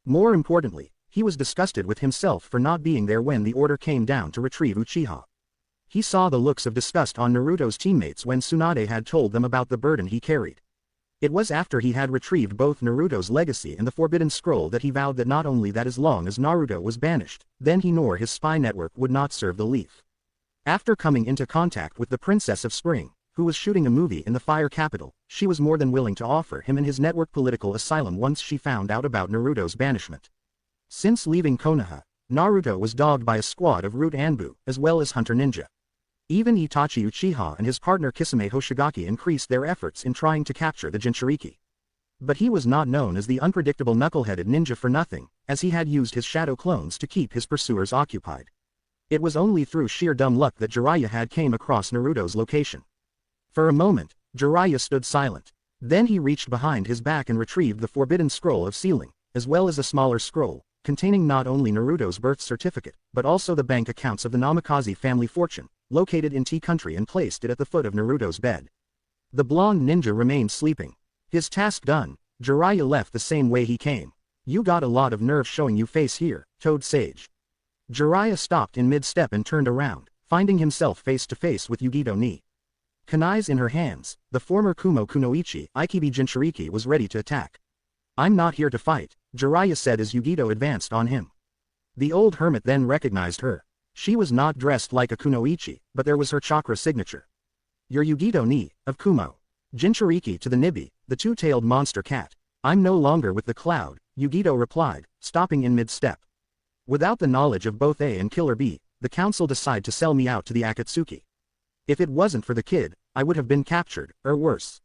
More importantly, he was disgusted with himself for not being there when the order came down to retrieve Uchiha. He saw the looks of disgust on Naruto's teammates when Tsunade had told them about the burden he carried. It was after he had retrieved both Naruto's legacy and the Forbidden Scroll that he vowed that not only that as long as Naruto was banished, then he nor his spy network would not serve the Leaf. After coming into contact with the Princess of Spring, who was shooting a movie in the Fire Capital, she was more than willing to offer him and his network political asylum once she found out about Naruto's banishment. Since leaving Konoha, Naruto was dogged by a squad of Root Anbu, as well as Hunter Ninja. Even Itachi Uchiha and his partner Kisame Hoshigaki increased their efforts in trying to capture the Jinchuriki. But he was not known as the unpredictable knuckle-headed ninja for nothing, as he had used his shadow clones to keep his pursuers occupied. It was only through sheer dumb luck that Jiraiya had came across Naruto's location. For a moment, Jiraiya stood silent. Then he reached behind his back and retrieved the forbidden scroll of sealing, as well as a smaller scroll, containing not only Naruto's birth certificate, but also the bank accounts of the Namikaze family fortune, located in T country, and placed it at the foot of Naruto's bed. The blonde ninja remained sleeping. His task done, Jiraiya left the same way he came. You got a lot of nerve showing you face here, Toad Sage. Jiraiya stopped in mid-step and turned around, finding himself face to face with Yugito Ni. Kunais in her hands, the former Kumo Kunoichi Ikibi Jinchuriki was ready to attack. I'm not here to fight, Jiraiya said as Yugito advanced on him. The old hermit then recognized her. She was not dressed like a Kunoichi, but there was her chakra signature. You're Yugito Ni, of Kumo. Jinchuriki to the Nibi, the two-tailed monster cat. I'm no longer with the cloud, Yugito replied, stopping in mid-step. Without the knowledge of both A and Killer B, the council decided to sell me out to the Akatsuki. If it wasn't for the kid, I would have been captured, or worse.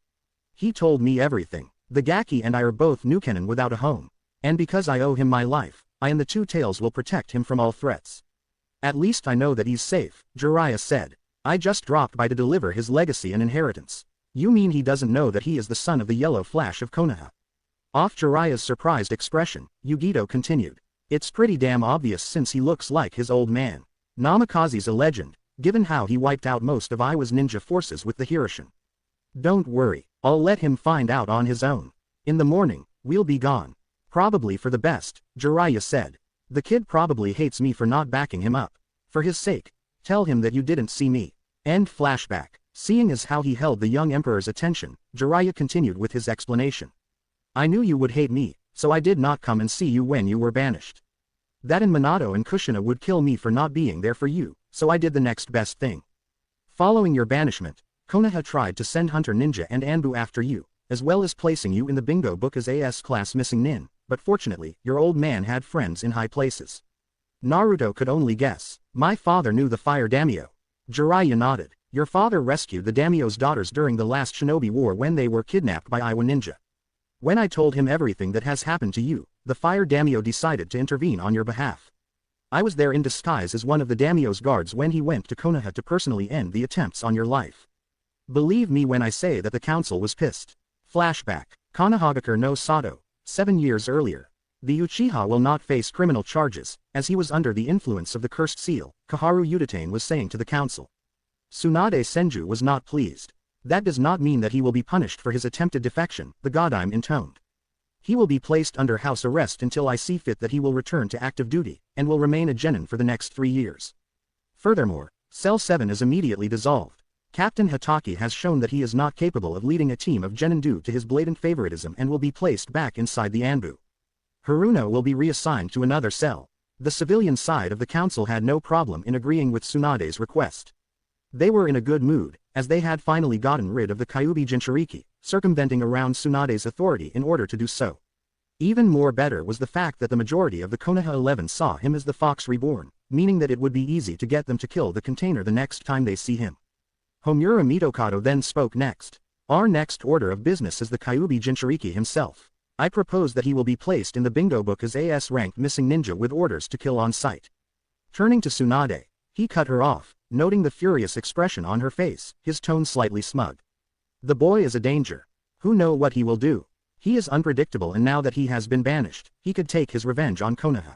He told me everything. The Gaki and I are both Nukenin without a home. And because I owe him my life, I and the Two Tails will protect him from all threats. At least I know that he's safe, Jiraiya said. I just dropped by to deliver his legacy and inheritance. You mean he doesn't know that he is the son of the Yellow Flash of Konoha? Off Jiraiya's surprised expression, Yugito continued. It's pretty damn obvious since he looks like his old man. Namikaze's a legend, given how he wiped out most of Iwa's ninja forces with the Hiroshin. Don't worry, I'll let him find out on his own. In the morning, we'll be gone. Probably for the best, Jiraiya said. The kid probably hates me for not backing him up. For his sake, tell him that you didn't see me. End flashback. Seeing as how he held the young emperor's attention, Jiraiya continued with his explanation. I knew you would hate me, so I did not come and see you when you were banished. That and Minato and Kushina would kill me for not being there for you, so I did the next best thing. Following your banishment, Konoha tried to send Hunter Ninja and Anbu after you, as well as placing you in the bingo book as a S-class missing nin, but fortunately, your old man had friends in high places. Naruto could only guess. My father knew the fire daimyo. Jiraiya nodded. Your father rescued the daimyo's daughters during the last shinobi war when they were kidnapped by Iwa Ninja. When I told him everything that has happened to you, the fire daimyo decided to intervene on your behalf. I was there in disguise as one of the daimyo's guards when he went to Konoha to personally end the attempts on your life. Believe me when I say that the council was pissed. Flashback. Konohagakure no Sato, 7 years earlier. The Uchiha will not face criminal charges, as he was under the influence of the cursed seal, Kaharu Udatane was saying to the council. Tsunade Senju was not pleased. That does not mean that he will be punished for his attempted defection, the Godime intoned. He will be placed under house arrest until I see fit that he will return to active duty, and will remain a genin for the next 3 years. Furthermore, Cell 7 is immediately dissolved. Captain Hitaki has shown that he is not capable of leading a team of genin due to his blatant favoritism and will be placed back inside the Anbu. Haruno will be reassigned to another cell. The civilian side of the council had no problem in agreeing with Tsunade's request. They were in a good mood, as they had finally gotten rid of the Kyubee Jinchuriki, circumventing around Tsunade's authority in order to do so. Even more better was the fact that the majority of the Konoha 11 saw him as the Fox Reborn, meaning that it would be easy to get them to kill the container the next time they see him. Homura Mitokado then spoke next. Our next order of business is the Kyubee Jinchuriki himself. I propose that he will be placed in the bingo book as a S-ranked missing ninja with orders to kill on sight. Turning to Tsunade, he cut her off, noting the furious expression on her face, his tone slightly smug. The boy is a danger. Who know what he will do? He is unpredictable, and now that he has been banished, he could take his revenge on Konoha.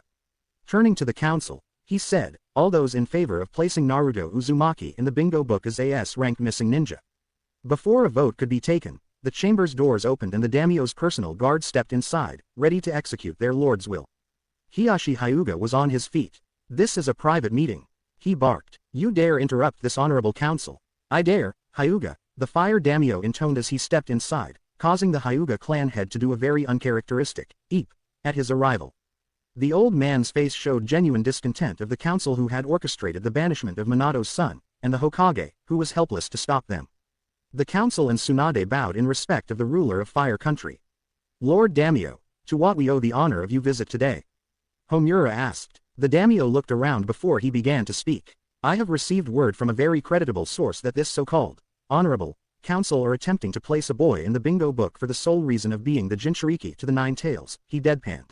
Turning to the council, he said, all those in favor of placing Naruto Uzumaki in the bingo book as a S-ranked missing ninja. Before a vote could be taken, the chamber's doors opened and the daimyo's personal guard stepped inside, ready to execute their lord's will. Hiyashi Hyuga was on his feet. This is a private meeting. He barked. You dare interrupt this honorable council? I dare, Hyuga, the fire daimyo intoned as he stepped inside, causing the Hyuga clan head to do a very uncharacteristic eep at his arrival. The old man's face showed genuine discontent of the council who had orchestrated the banishment of Minato's son, and the Hokage, who was helpless to stop them. The council and Tsunade bowed in respect of the ruler of Fire Country. Lord Daimyo, to what we owe the honor of your visit today? Homura asked. The daimyo looked around before he began to speak. I have received word from a very creditable source that this so-called honorable council are attempting to place a boy in the bingo book for the sole reason of being the Jinchuriki to the 9 tails, he deadpanned.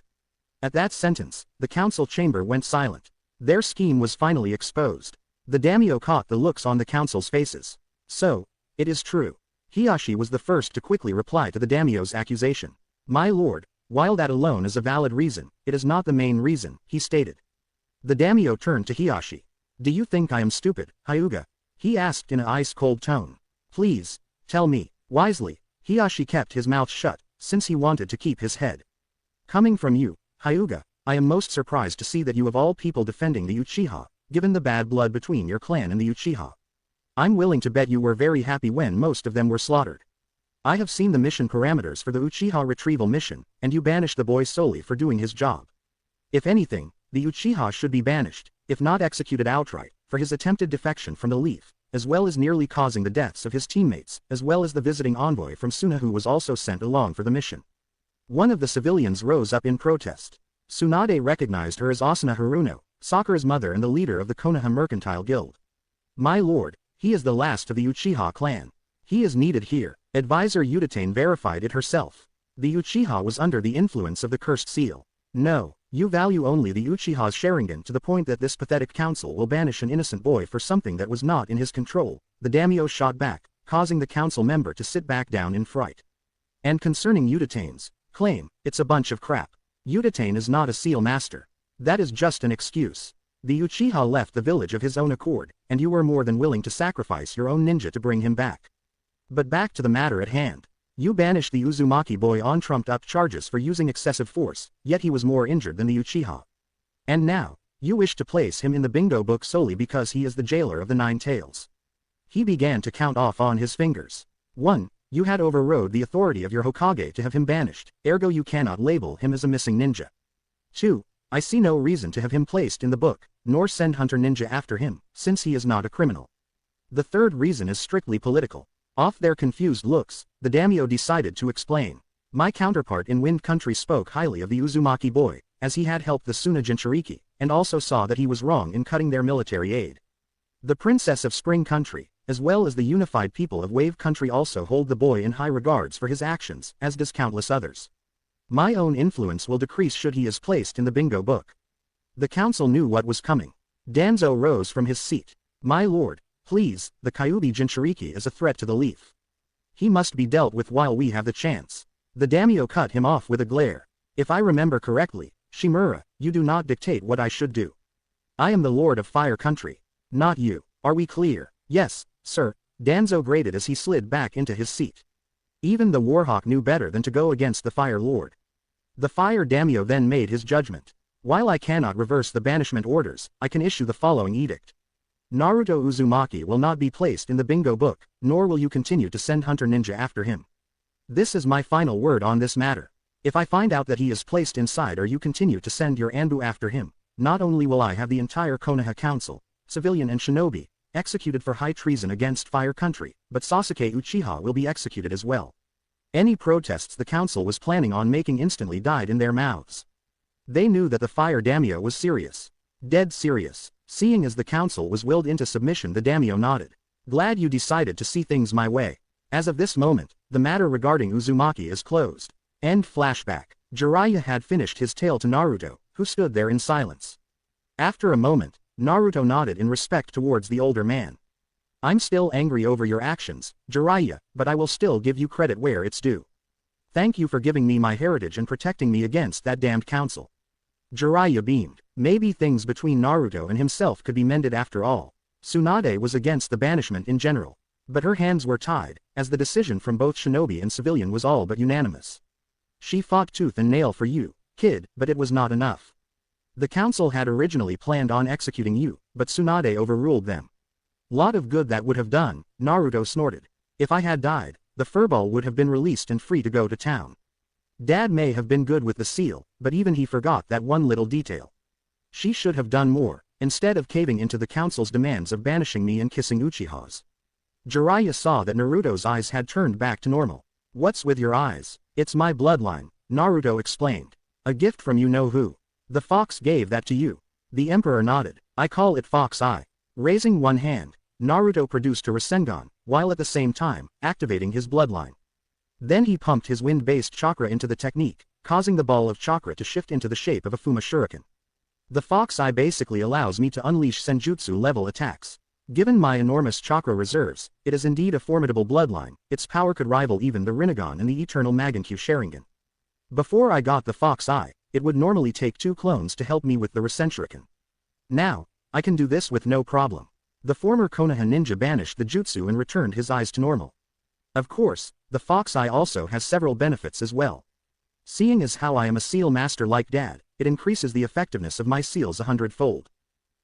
At that sentence, the council chamber went silent. Their scheme was finally exposed. The daimyo caught the looks on the council's faces. So, it is true. Hiashi was the first to quickly reply to the daimyo's accusation. My lord, while that alone is a valid reason, it is not the main reason, he stated. The daimyo turned to Hiashi. Do you think I am stupid, Hyuga? He asked in an ice-cold tone. Please, tell me, wisely. Hiashi kept his mouth shut, since he wanted to keep his head. Coming from you, Hyuga, I am most surprised to see that you of all people defending the Uchiha, given the bad blood between your clan and the Uchiha. I'm willing to bet you were very happy when most of them were slaughtered. I have seen the mission parameters for the Uchiha retrieval mission, and you banished the boy solely for doing his job. If anything, the Uchiha should be banished, if not executed outright, for his attempted defection from the Leaf, as well as nearly causing the deaths of his teammates, as well as the visiting envoy from Suna who was also sent along for the mission. One of the civilians rose up in protest. Tsunade recognized her as Asuna Haruno, Sakura's mother and the leader of the Konoha Mercantile Guild. My lord, he is the last of the Uchiha clan. He is needed here. Advisor Udatane verified it herself. The Uchiha was under the influence of the cursed seal. No, you value only the Uchiha's Sharingan to the point that this pathetic council will banish an innocent boy for something that was not in his control, the daimyo shot back, causing the council member to sit back down in fright. And concerning Udatane's claim, it's a bunch of crap. Udatane is not a seal master. That is just an excuse. The Uchiha left the village of his own accord, and you were more than willing to sacrifice your own ninja to bring him back. But back to the matter at hand. You banished the Uzumaki boy on trumped-up charges for using excessive force, yet he was more injured than the Uchiha. And now, you wish to place him in the bingo book solely because he is the jailer of the Nine Tails. He began to count off on his fingers. 1. You had overrode the authority of your Hokage to have him banished, ergo you cannot label him as a missing ninja. 2. I see no reason to have him placed in the book, nor send Hunter Ninja after him, since he is not a criminal. The third reason is strictly political. Off their confused looks, the daimyo decided to explain. My counterpart in Wind Country spoke highly of the Uzumaki boy, as he had helped the Suna Jinchuriki, and also saw that he was wrong in cutting their military aid. The Princess of Spring Country, as well as the unified people of Wave Country also hold the boy in high regards for his actions, as does countless others. My own influence will decrease should he is placed in the bingo book. The council knew what was coming. Danzo rose from his seat. My lord, please, the Kyubee Jinchuriki is a threat to the Leaf. He must be dealt with while we have the chance. The daimyo cut him off with a glare. If I remember correctly, Shimura, you do not dictate what I should do. I am the lord of Fire Country. Not you. Are we clear? Yes, sir, Danzo grated as he slid back into his seat. Even the Warhawk knew better than to go against the Fire Lord. The Fire Daimyo then made his judgment. While I cannot reverse the banishment orders, I can issue the following edict. Naruto Uzumaki will not be placed in the bingo book, nor will you continue to send Hunter Ninja after him. This is my final word on this matter. If I find out that he is placed inside or you continue to send your Anbu after him, not only will I have the entire Konoha Council, civilian and shinobi, executed for high treason against Fire Country, but Sasuke Uchiha will be executed as well. Any protests the council was planning on making instantly died in their mouths. They knew that the Fire Daimyo was serious. Dead serious. Seeing as the council was willed into submission, the daimyo nodded. Glad you decided to see things my way. As of this moment, the matter regarding Uzumaki is closed. End flashback. Jiraiya had finished his tale to Naruto, who stood there in silence. After a moment, Naruto nodded in respect towards the older man. I'm still angry over your actions, Jiraiya, but I will still give you credit where it's due. Thank you for giving me my heritage and protecting me against that damned council. Jiraiya beamed. Maybe things between Naruto and himself could be mended after all. Tsunade was against the banishment in general. But her hands were tied, as the decision from both shinobi and civilian was all but unanimous. She fought tooth and nail for you, kid, but it was not enough. The council had originally planned on executing you, but Tsunade overruled them. Lot of good that would have done, Naruto snorted. If I had died, the furball would have been released and free to go to town. Dad may have been good with the seal, but even he forgot that one little detail. She should have done more, instead of caving into the council's demands of banishing me and kissing Uchiha's. Jiraiya saw that Naruto's eyes had turned back to normal. What's with your eyes? It's my bloodline, Naruto explained. A gift from you know who. The fox gave that to you. The emperor nodded. I call it fox eye. Raising one hand, Naruto produced a Rasengan, while at the same time, activating his bloodline. Then he pumped his wind-based chakra into the technique, causing the ball of chakra to shift into the shape of a Fuma Shuriken. The fox eye basically allows me to unleash senjutsu-level attacks. Given my enormous chakra reserves, it is indeed a formidable bloodline. Its power could rival even the Rinnegan and the eternal Magankyu Sharingan. Before I got the Fox Eye, it would normally take 2 clones to help me with the Rasenshuriken. Now, I can do this with no problem. The former Konoha ninja banished the jutsu and returned his eyes to normal. Of course, the Fox Eye also has several benefits as well. Seeing as how I am a seal master like Dad, it increases the effectiveness of my seals 100-fold.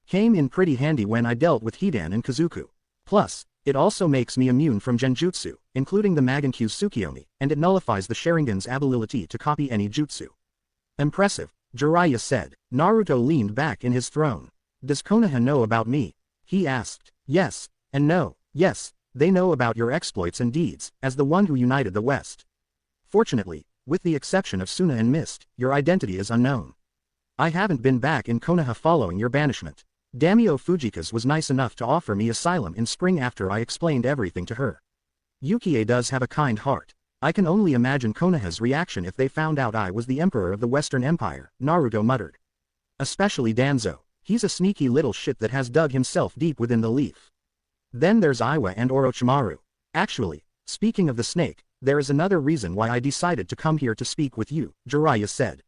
Came in pretty handy when I dealt with Hidan and Kazuku. Plus, it also makes me immune from genjutsu, including the Magankyu Tsukiyomi, and it nullifies the Sharingan's ability to copy any jutsu. Impressive, Jiraiya said. Naruto leaned back in his throne. Does Konoha know about me? He asked. Yes, and no. Yes, they know about your exploits and deeds, as the one who united the West. Fortunately, with the exception of Suna and Mist, your identity is unknown. I haven't been back in Konoha following your banishment. Daimyo Fujikas was nice enough to offer me asylum in spring after I explained everything to her. Yukie does have a kind heart. I can only imagine Konoha's reaction if they found out I was the emperor of the Western Empire, Naruto muttered. Especially Danzo. He's a sneaky little shit that has dug himself deep within the leaf. Then there's Iwa and Orochimaru. Actually, speaking of the snake, there is another reason why I decided to come here to speak with you, Jiraiya said.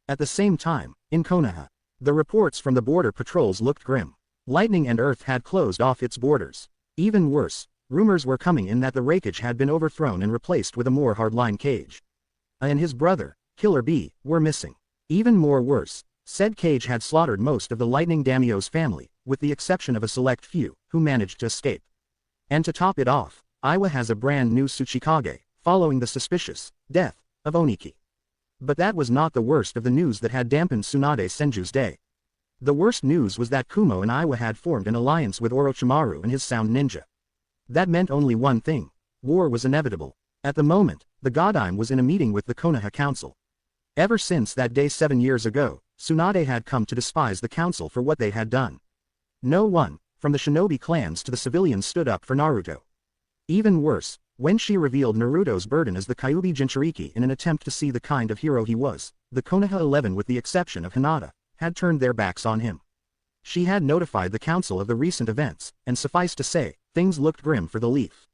At the same time, in Konoha, the reports from the border patrols looked grim. Lightning and Earth had closed off its borders. Even worse, rumors were coming in that the Raikage had been overthrown and replaced with a more hardline Cage. And his brother, Killer Bee, were missing. Even more worse, said Cage had slaughtered most of the Lightning Daimyo's family, with the exception of a select few, who managed to escape. And to top it off, Iwa has a brand new Tsuchikage, following the suspicious death of Oniki. But that was not the worst of the news that had dampened Tsunade Senju's day. The worst news was that Kumo and Iwa had formed an alliance with Orochimaru and his Sound Ninja. That meant only one thing. War was inevitable. At the moment, the Godime was in a meeting with the Konoha Council. Ever since that day 7 years ago, Tsunade had come to despise the council for what they had done. No one, from the shinobi clans to the civilians, stood up for Naruto. Even worse, when she revealed Naruto's burden as the Kyubee Jinchuriki in an attempt to see the kind of hero he was, the Konoha 11 with the exception of Hinata, had turned their backs on him. She had notified the council of the recent events, and suffice to say, things looked grim for the Leaf.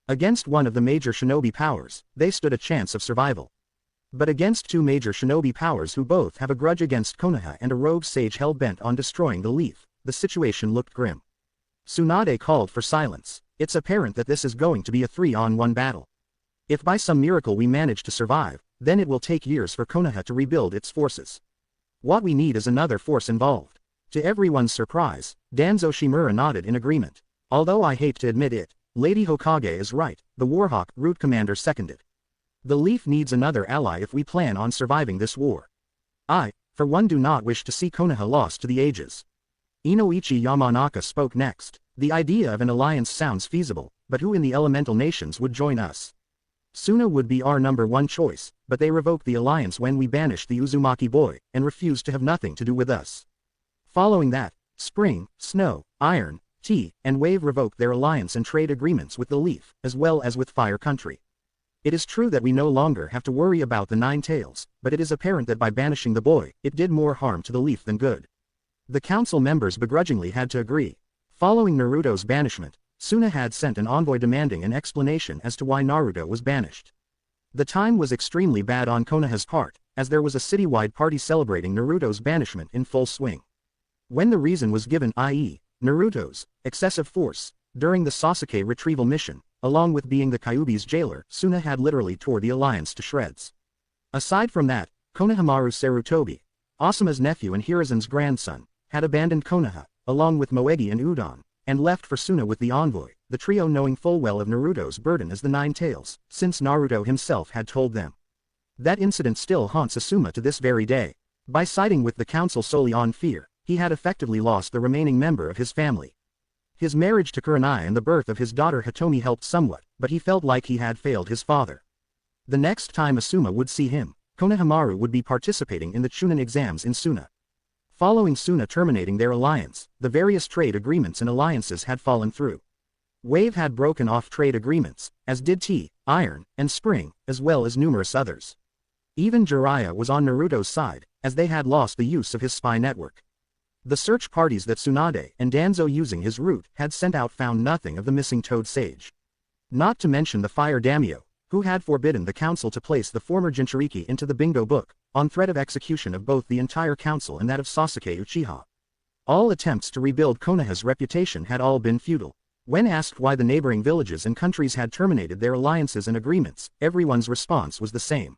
Against one of the major shinobi powers, they stood a chance of survival. But against 2 major shinobi powers who both have a grudge against Konoha and a rogue sage hell-bent on destroying the Leaf, the situation looked grim. Tsunade called for silence. It's apparent that this is going to be a 3-on-1 battle. If by some miracle we manage to survive, then it will take years for Konoha to rebuild its forces. What we need is another force involved. To everyone's surprise, Danzo Shimura nodded in agreement. Although I hate to admit it, Lady Hokage is right, the Warhawk Root Commander seconded. The Leaf needs another ally if we plan on surviving this war. I, for one, do not wish to see Konoha lost to the ages. Inoichi Yamanaka spoke next. The idea of an alliance sounds feasible, but who in the elemental nations would join us? Suna would be our #1 choice, but they revoked the alliance when we banished the Uzumaki boy, and refused to have nothing to do with us. Following that, Spring, Snow, Iron, Tea, and Wave revoked their alliance and trade agreements with the Leaf, as well as with Fire Country. It is true that we no longer have to worry about the 9 tails, but it is apparent that by banishing the boy, it did more harm to the Leaf than good. The council members begrudgingly had to agree. Following Naruto's banishment, Suna had sent an envoy demanding an explanation as to why Naruto was banished. The time was extremely bad on Konoha's part, as there was a citywide party celebrating Naruto's banishment in full swing. When the reason was given, i.e., Naruto's excessive force, during the Sasuke retrieval mission, along with being the Kyuubi's jailer, Suna had literally tore the alliance to shreds. Aside from that, Konohamaru Sarutobi, Asuma's nephew and Hiruzen's grandson, had abandoned Konoha, along with Moegi and Udon, and left for Suna with the envoy, the trio knowing full well of Naruto's burden as the 9 tails, since Naruto himself had told them. That incident still haunts Asuma to this very day. By siding with the council solely on fear, he had effectively lost the remaining member of his family. His marriage to Kurenai and the birth of his daughter Hitomi helped somewhat, but he felt like he had failed his father. The next time Asuma would see him, Konohamaru would be participating in the Chunin exams in Suna. Following Suna terminating their alliance, the various trade agreements and alliances had fallen through. Wave had broken off trade agreements, as did Tea, Iron, and Spring, as well as numerous others. Even Jiraiya was on Naruto's side, as they had lost the use of his spy network. The search parties that Tsunade and Danzo using his route had sent out found nothing of the missing Toad Sage. Not to mention the Fire Daimyo, who had forbidden the council to place the former Jinchuriki into the bingo book, on threat of execution of both the entire council and that of Sasuke Uchiha. All attempts to rebuild Konoha's reputation had all been futile. When asked why the neighboring villages and countries had terminated their alliances and agreements, everyone's response was the same.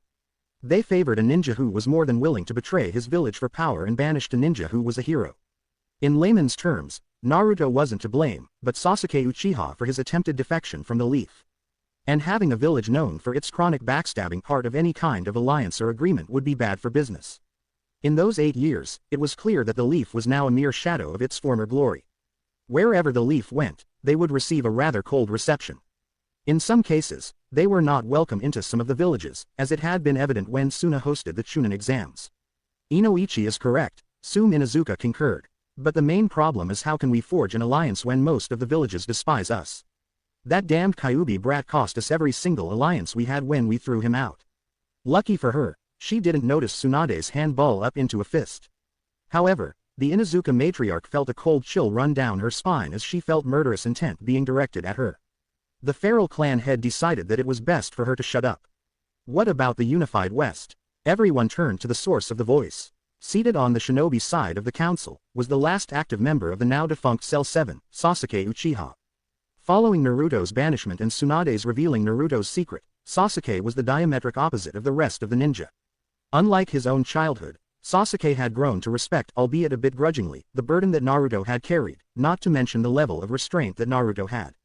They favored a ninja who was more than willing to betray his village for power and banished a ninja who was a hero. In layman's terms, Naruto wasn't to blame, but Sasuke Uchiha for his attempted defection from the Leaf. And having a village known for its chronic backstabbing part of any kind of alliance or agreement would be bad for business. In those 8 years, it was clear that the Leaf was now a mere shadow of its former glory. Wherever the Leaf went, they would receive a rather cold reception. In some cases, they were not welcome into some of the villages, as it had been evident when Suna hosted the Chunin exams. Inoichi is correct, Sume Inazuka concurred. But the main problem is how can we forge an alliance when most of the villages despise us? That damned Kyubee brat cost us every single alliance we had when we threw him out. Lucky for her, she didn't notice Tsunade's hand ball up into a fist. However, the Inazuka matriarch felt a cold chill run down her spine as she felt murderous intent being directed at her. The feral clan head decided that it was best for her to shut up. What about the unified West? Everyone turned to the source of the voice. Seated on the shinobi side of the council, was the last active member of the now-defunct Cell 7, Sasuke Uchiha. Following Naruto's banishment and Tsunade's revealing Naruto's secret, Sasuke was the diametric opposite of the rest of the ninja. Unlike his own childhood, Sasuke had grown to respect, albeit a bit grudgingly, the burden that Naruto had carried, not to mention the level of restraint that Naruto had.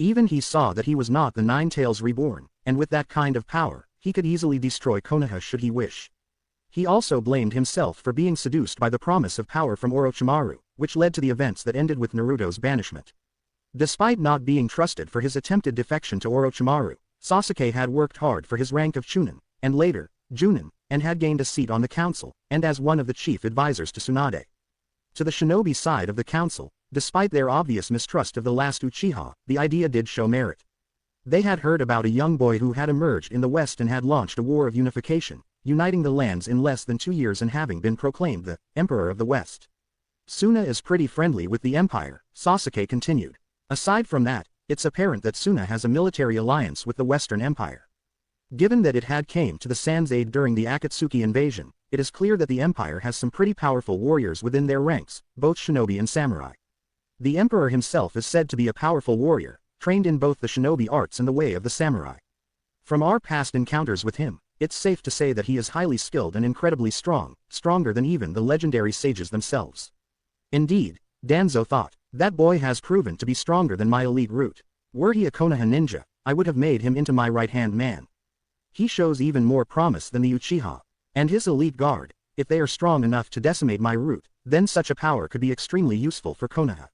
Even he saw that he was not the Nine Tails reborn, and with that kind of power, he could easily destroy Konoha should he wish. He also blamed himself for being seduced by the promise of power from Orochimaru, which led to the events that ended with Naruto's banishment. Despite not being trusted for his attempted defection to Orochimaru, Sasuke had worked hard for his rank of Chunin, and later, Junin, and had gained a seat on the council, and as one of the chief advisors to Tsunade. To the shinobi side of the council, despite their obvious mistrust of the last Uchiha, the idea did show merit. They had heard about a young boy who had emerged in the West and had launched a war of unification, uniting the lands in less than 2 years and having been proclaimed the Emperor of the West. Suna is pretty friendly with the Empire, Sasuke continued. Aside from that, it's apparent that Suna has a military alliance with the Western Empire. Given that it had came to the Sans aid during the Akatsuki invasion, it is clear that the Empire has some pretty powerful warriors within their ranks, both shinobi and samurai. The Emperor himself is said to be a powerful warrior, trained in both the shinobi arts and the way of the samurai. From our past encounters with him, it's safe to say that he is highly skilled and incredibly strong, stronger than even the legendary sages themselves. Indeed, Danzo thought, that boy has proven to be stronger than my elite root. Were he a Konoha ninja, I would have made him into my right-hand man. He shows even more promise than the Uchiha. And his elite guard, if they are strong enough to decimate my root, then such a power could be extremely useful for Konoha.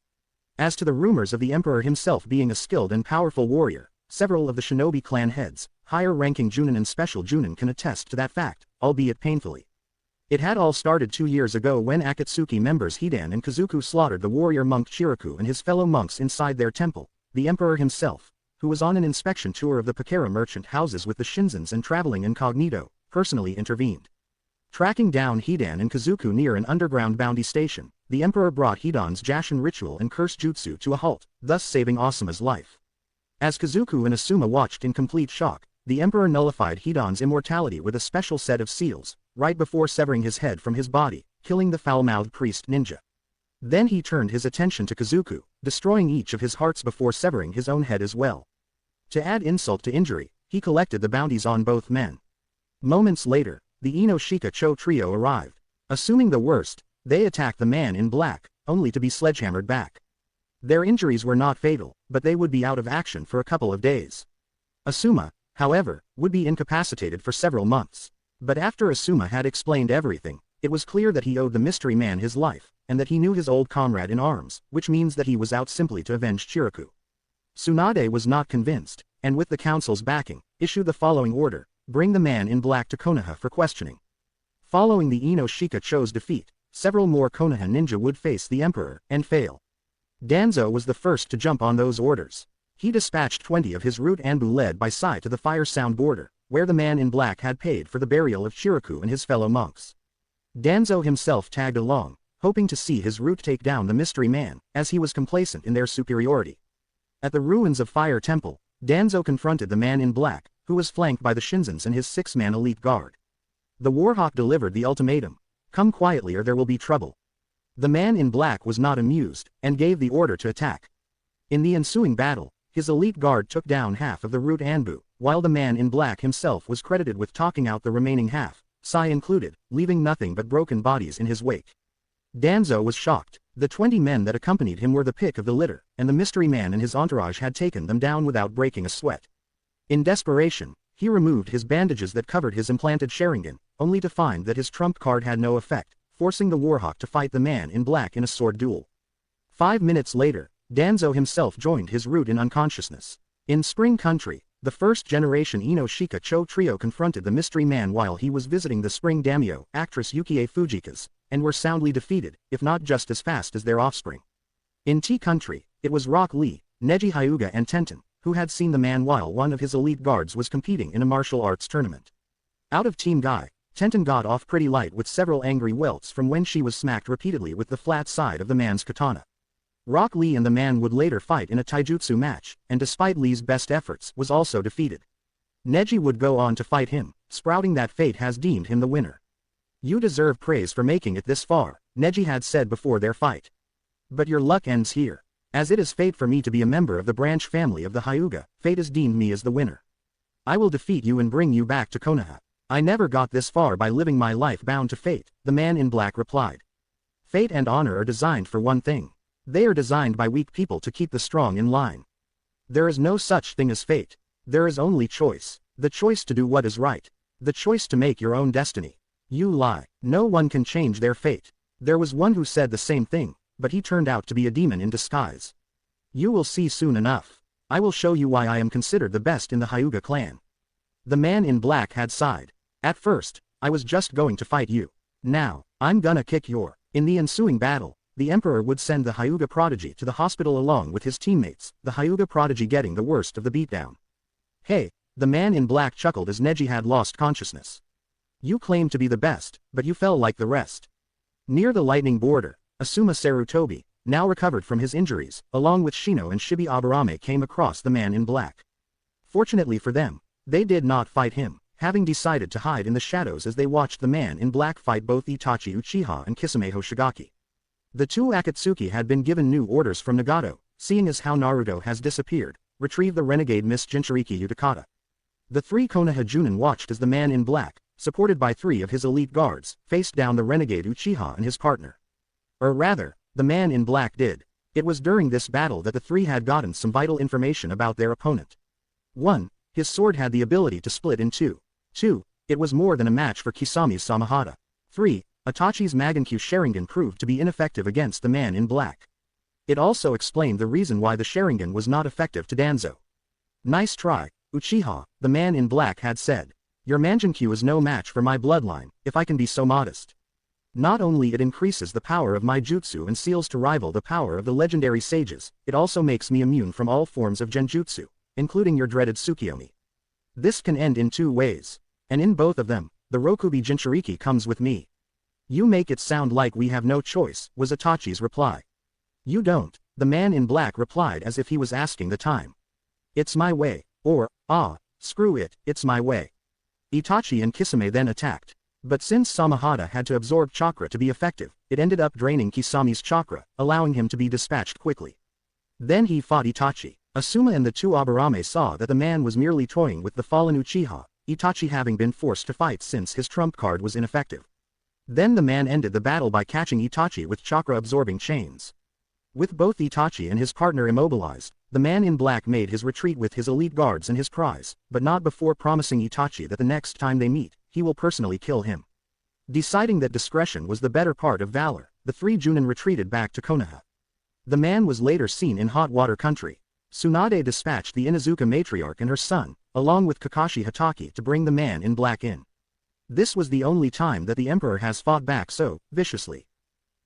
As to the rumors of the Emperor himself being a skilled and powerful warrior, several of the shinobi clan heads, higher-ranking Junin and Special Junin can attest to that fact, albeit painfully. It had all started 2 years ago when Akatsuki members Hidan and Kazuku slaughtered the warrior monk Chiriku and his fellow monks inside their temple. The Emperor himself, who was on an inspection tour of the Pakara merchant houses with the Shinzens and traveling incognito, personally intervened. Tracking down Hidan and Kazuku near an underground bounty station, the Emperor brought Hidan's Jashin ritual and curse jutsu to a halt, thus saving Asuma's life. As Kazuku and Asuma watched in complete shock, the Emperor nullified Hidan's immortality with a special set of seals, right before severing his head from his body, killing the foul-mouthed priest ninja. Then he turned his attention to Kazuku, destroying each of his hearts before severing his own head as well. To add insult to injury, he collected the bounties on both men. Moments later, the Inoshika Cho trio arrived. Assuming the worst, they attacked the man in black, only to be sledgehammered back. Their injuries were not fatal, but they would be out of action for a couple of days. Asuma, however, would be incapacitated for several months. But after Asuma had explained everything, it was clear that he owed the mystery man his life, and that he knew his old comrade in arms, which means that he was out simply to avenge Chiriku. Tsunade was not convinced, and with the council's backing, issued the following order: bring the man in black to Konoha for questioning. Following the Inoshika Cho's defeat, several more Konoha ninja would face the Emperor, and fail. Danzo was the first to jump on those orders. He dispatched 20 of his root Anbu led by Sai to the Fire Sound border, where the man in black had paid for the burial of Chiriku and his fellow monks. Danzo himself tagged along, hoping to see his route take down the mystery man, as he was complacent in their superiority. At the ruins of Fire Temple, Danzo confronted the man in black, who was flanked by the Shinzens and his 6-man elite guard. The Warhawk delivered the ultimatum: "Come quietly or there will be trouble." The man in black was not amused, and gave the order to attack. In the ensuing battle, his elite guard took down half of the root Anbu, while the man in black himself was credited with talking out the remaining half, Sai included, leaving nothing but broken bodies in his wake. Danzo was shocked. The 20 men that accompanied him were the pick of the litter, and the mystery man and his entourage had taken them down without breaking a sweat. In desperation, he removed his bandages that covered his implanted Sharingan, only to find that his trump card had no effect, forcing the Warhawk to fight the man in black in a sword duel. 5 minutes later, Danzo himself joined his route in unconsciousness. In Spring Country, the first-generation Inoshika Cho trio confronted the mystery man while he was visiting the Spring Daimyo, actress Yukie Fujika's, and were soundly defeated, if not just as fast as their offspring. In Tea Country, it was Rock Lee, Neji Hyuga and Tenten, who had seen the man while one of his elite guards was competing in a martial arts tournament. Out of Team Guy, Tenten got off pretty light with several angry welts from when she was smacked repeatedly with the flat side of the man's katana. Rock Lee and the man would later fight in a taijutsu match, and despite Lee's best efforts, was also defeated. Neji would go on to fight him, sprouting that fate has deemed him the winner. "You deserve praise for making it this far," Neji had said before their fight. "But your luck ends here. As it is fate for me to be a member of the branch family of the Hyuga, fate has deemed me as the winner. I will defeat you and bring you back to Konoha. I never got this far by living my life bound to fate," the man in black replied. "Fate and honor are designed for one thing. They are designed by weak people to keep the strong in line. There is no such thing as fate. There is only choice. The choice to do what is right. The choice to make your own destiny. You lie. No one can change their fate. There was one who said the same thing, but he turned out to be a demon in disguise. You will see soon enough. I will show you why I am considered the best in the Hyuga clan." The man in black had sighed. "At first, I was just going to fight you. Now, I'm gonna kick your..." In the ensuing battle, the Emperor would send the Hyuga prodigy to the hospital along with his teammates, the Hyuga prodigy getting the worst of the beatdown. "Hey," the man in black chuckled as Neji had lost consciousness. "You claim to be the best, but you fell like the rest." Near the lightning border, Asuma Sarutobi, now recovered from his injuries, along with Shino and Shibi Aburame came across the man in black. Fortunately for them, they did not fight him, having decided to hide in the shadows as they watched the man in black fight both Itachi Uchiha and Kisame Hoshigaki. The two Akatsuki had been given new orders from Nagato, seeing as how Naruto has disappeared, retrieve the renegade Miss Jinchuriki Utakata. The 3 Konoha Junin watched as the man in black, supported by 3 of his elite guards, faced down the renegade Uchiha and his partner. Or rather, the man in black did. It was during this battle that the 3 had gotten some vital information about their opponent. 1. His sword had the ability to split in two. 2. It was more than a match for Kisami's Samahata. 3. Itachi's Magankyu Sharingan proved to be ineffective against the man in black. It also explained the reason why the Sharingan was not effective to Danzo. "Nice try, Uchiha," the man in black had said. "Your Mangenkyu is no match for my bloodline, if I can be so modest. Not only it increases the power of my jutsu and seals to rival the power of the legendary sages, it also makes me immune from all forms of genjutsu, including your dreaded Tsukiyomi. This can end in 2 ways. And in both of them, the Rokubi Jinchuriki comes with me." "You make it sound like we have no choice," was Itachi's reply. "You don't," the man in black replied as if he was asking the time. "It's my way," or, screw it, it's my way." Itachi and Kisame then attacked. But since Samahata had to absorb chakra to be effective, it ended up draining Kisami's chakra, allowing him to be dispatched quickly. Then he fought Itachi. Asuma and the 2 Aburame saw that the man was merely toying with the fallen Uchiha, Itachi having been forced to fight since his trump card was ineffective. Then the man ended the battle by catching Itachi with chakra-absorbing chains. With both Itachi and his partner immobilized, the man in black made his retreat with his elite guards and his prize, but not before promising Itachi that the next time they meet, he will personally kill him. Deciding that discretion was the better part of valor, the 3 Junin retreated back to Konoha. The man was later seen in Hot Water Country. Tsunade dispatched the Inuzuka matriarch and her son, along with Kakashi Hatake to bring the man in black in. This was the only time that the Emperor has fought back so viciously.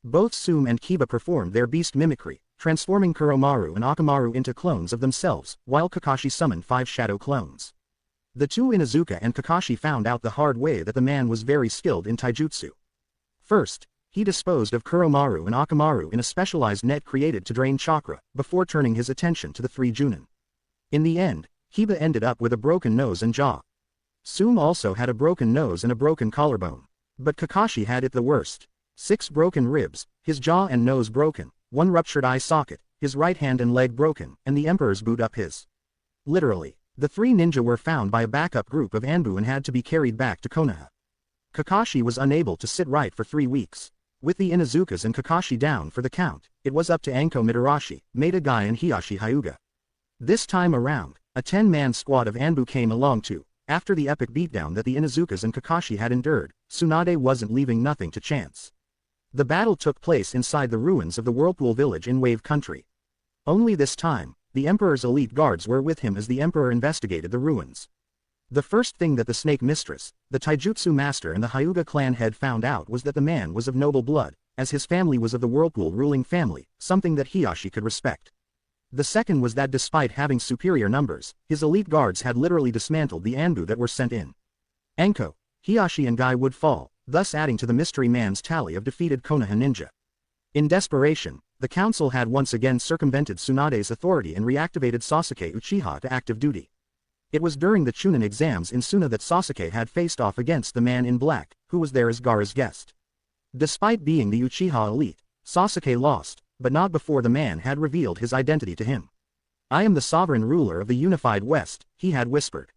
Both Sume and Kiba performed their beast mimicry, transforming Kuromaru and Akamaru into clones of themselves, while Kakashi summoned 5 shadow clones. The 2 Inuzuka and Kakashi found out the hard way that the man was very skilled in taijutsu. First, he disposed of Kuromaru and Akamaru in a specialized net created to drain chakra, before turning his attention to the 3 Junin. In the end, Hiba ended up with a broken nose and jaw. Sume also had a broken nose and a broken collarbone. But Kakashi had it the worst. 6 broken ribs, his jaw and nose broken, 1 ruptured eye socket, his right hand and leg broken, and the Emperor's boot up his. Literally, the 3 ninja were found by a backup group of Anbu and had to be carried back to Konoha. Kakashi was unable to sit right for 3 weeks. With the Inuzukas and Kakashi down for the count, it was up to Anko Mitarashi, Maeda Guy and Hiyashi Hyuga. This time around, a 10-man squad of Anbu came along too. After the epic beatdown that the Inuzukas and Kakashi had endured, Tsunade wasn't leaving nothing to chance. The battle took place inside the ruins of the Whirlpool village in Wave Country. Only this time, the Emperor's elite guards were with him as the Emperor investigated the ruins. The first thing that the Snake Mistress, the Taijutsu Master and the Hyuga clan head found out was that the man was of noble blood, as his family was of the Whirlpool ruling family, something that Hiyashi could respect. The second was that despite having superior numbers, his elite guards had literally dismantled the Anbu that were sent in. Anko, Hiyashi and Guy would fall, thus adding to the mystery man's tally of defeated Konoha ninja. In desperation, the council had once again circumvented Tsunade's authority and reactivated Sasuke Uchiha to active duty. It was during the Chunin exams in Suna that Sasuke had faced off against the man in black, who was there as Gaara's guest. Despite being the Uchiha elite, Sasuke lost, but not before the man had revealed his identity to him. "I am the sovereign ruler of the unified West," he had whispered.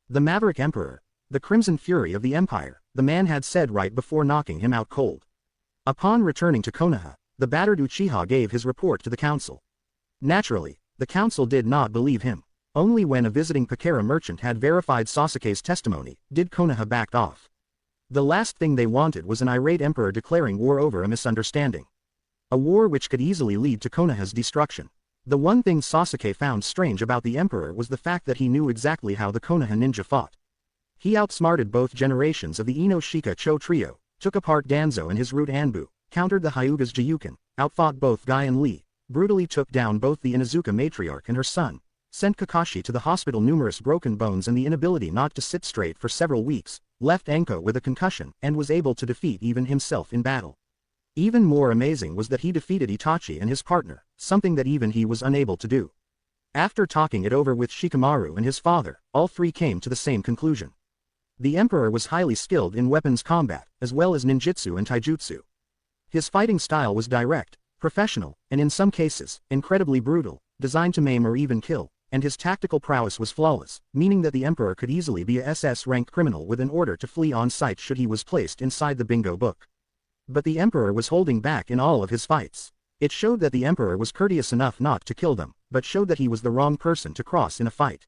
"The Maverick Emperor, the Crimson Fury of the Empire," the man had said right before knocking him out cold. Upon returning to Konoha, the battered Uchiha gave his report to the council. Naturally, the council did not believe him. Only when a visiting Pakera merchant had verified Sasuke's testimony, did Konoha back off. The last thing they wanted was an irate emperor declaring war over a misunderstanding. A war which could easily lead to Konoha's destruction. The one thing Sasuke found strange about the emperor was the fact that he knew exactly how the Konoha ninja fought. He outsmarted both generations of the Ino Shika Cho trio, took apart Danzo and his root Anbu, countered the Hyuga's Jiyuken, outfought both Guy and Lee, brutally took down both the Inuzuka matriarch and her son, sent Kakashi to the hospital numerous broken bones and the inability not to sit straight for several weeks, left Anko with a concussion, and was able to defeat even himself in battle. Even more amazing was that he defeated Itachi and his partner, something that even he was unable to do. After talking it over with Shikamaru and his father, all 3 came to the same conclusion. The emperor was highly skilled in weapons combat, as well as ninjutsu and taijutsu. His fighting style was direct, professional, and in some cases, incredibly brutal, designed to maim or even kill, and his tactical prowess was flawless, meaning that the emperor could easily be a SS-rank criminal with an order to flee on sight should he was placed inside the bingo book. But the emperor was holding back in all of his fights. It showed that the emperor was courteous enough not to kill them, but showed that he was the wrong person to cross in a fight.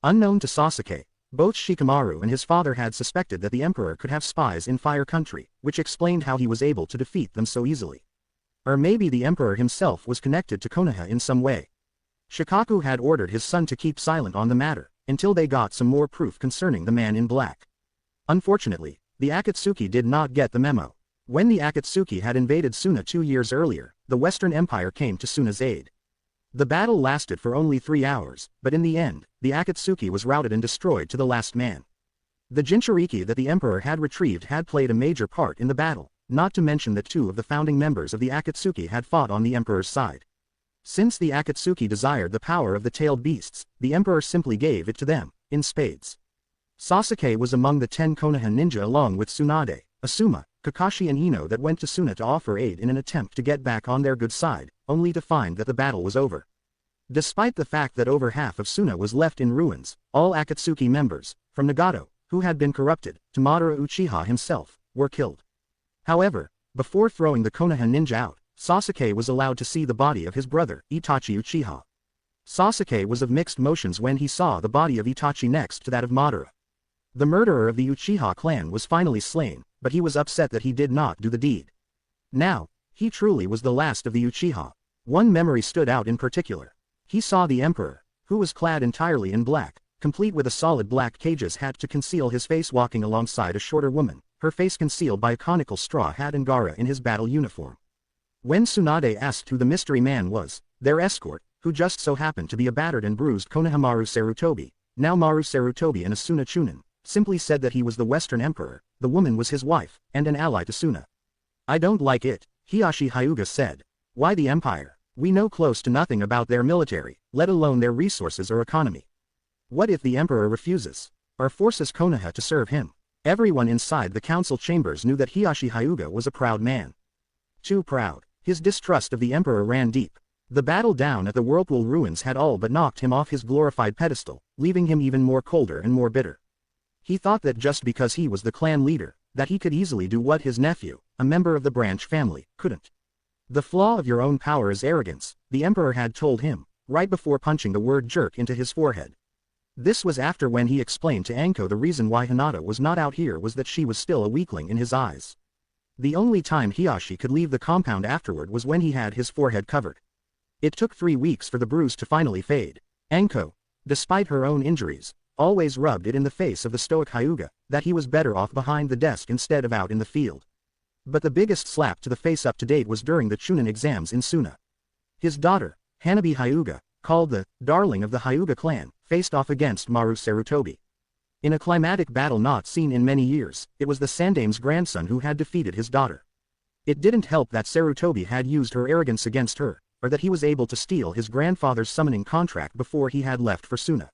Unknown to Sasuke, both Shikamaru and his father had suspected that the emperor could have spies in Fire Country, which explained how he was able to defeat them so easily. Or maybe the emperor himself was connected to Konoha in some way. Shikaku had ordered his son to keep silent on the matter, until they got some more proof concerning the man in black. Unfortunately, the Akatsuki did not get the memo. When the Akatsuki had invaded Suna 2 years earlier, the Western Empire came to Suna's aid. The battle lasted for only 3 hours, but in the end, the Akatsuki was routed and destroyed to the last man. The Jinchuriki that the emperor had retrieved had played a major part in the battle, not to mention that 2 of the founding members of the Akatsuki had fought on the emperor's side. Since the Akatsuki desired the power of the tailed beasts, the emperor simply gave it to them, in spades. Sasuke was among the 10 Konoha ninja along with Tsunade, Asuma, Kakashi and Ino that went to Suna to offer aid in an attempt to get back on their good side, only to find that the battle was over. Despite the fact that over half of Suna was left in ruins, all Akatsuki members, from Nagato, who had been corrupted, to Madara Uchiha himself, were killed. However, before throwing the Konoha ninja out, Sasuke was allowed to see the body of his brother, Itachi Uchiha. Sasuke was of mixed emotions when he saw the body of Itachi next to that of Madara. The murderer of the Uchiha clan was finally slain, but he was upset that he did not do the deed. Now, he truly was the last of the Uchiha. One memory stood out in particular. He saw the emperor, who was clad entirely in black, complete with a solid black cage's hat to conceal his face walking alongside a shorter woman, her face concealed by a conical straw hat and Gaara in his battle uniform. When Tsunade asked who the mystery man was, their escort, who just so happened to be a battered and bruised Konohamaru Sarutobi, now Maru Sarutobi and Asuna Chunin, simply said that he was the Western Emperor, the woman was his wife, and an ally to Suna. I don't like it, Hiashi Hyuga said. Why the Empire? We know close to nothing about their military, let alone their resources or economy. What if the Emperor refuses, or forces Konoha to serve him? Everyone inside the council chambers knew that Hiashi Hyuga was a proud man. Too proud. His distrust of the Emperor ran deep. The battle down at the Whirlpool Ruins had all but knocked him off his glorified pedestal, leaving him even more colder and more bitter. He thought that just because he was the clan leader, that he could easily do what his nephew, a member of the branch family, couldn't. The flaw of your own power is arrogance, the Emperor had told him, right before punching the word jerk into his forehead. This was after when he explained to Anko the reason why Hinata was not out here was that she was still a weakling in his eyes. The only time Hiashi could leave the compound afterward was when he had his forehead covered. It took 3 weeks for the bruise to finally fade. Anko, despite her own injuries, always rubbed it in the face of the stoic Hyuga, that he was better off behind the desk instead of out in the field. But the biggest slap to the face up to date was during the Chunin exams in Suna. His daughter, Hanabi Hyuga, called the darling of the Hyuga clan, faced off against Maru Sarutobi. In a climatic battle not seen in many years, it was the Sandame's grandson who had defeated his daughter. It didn't help that Sarutobi had used her arrogance against her, or that he was able to steal his grandfather's summoning contract before he had left for Suna.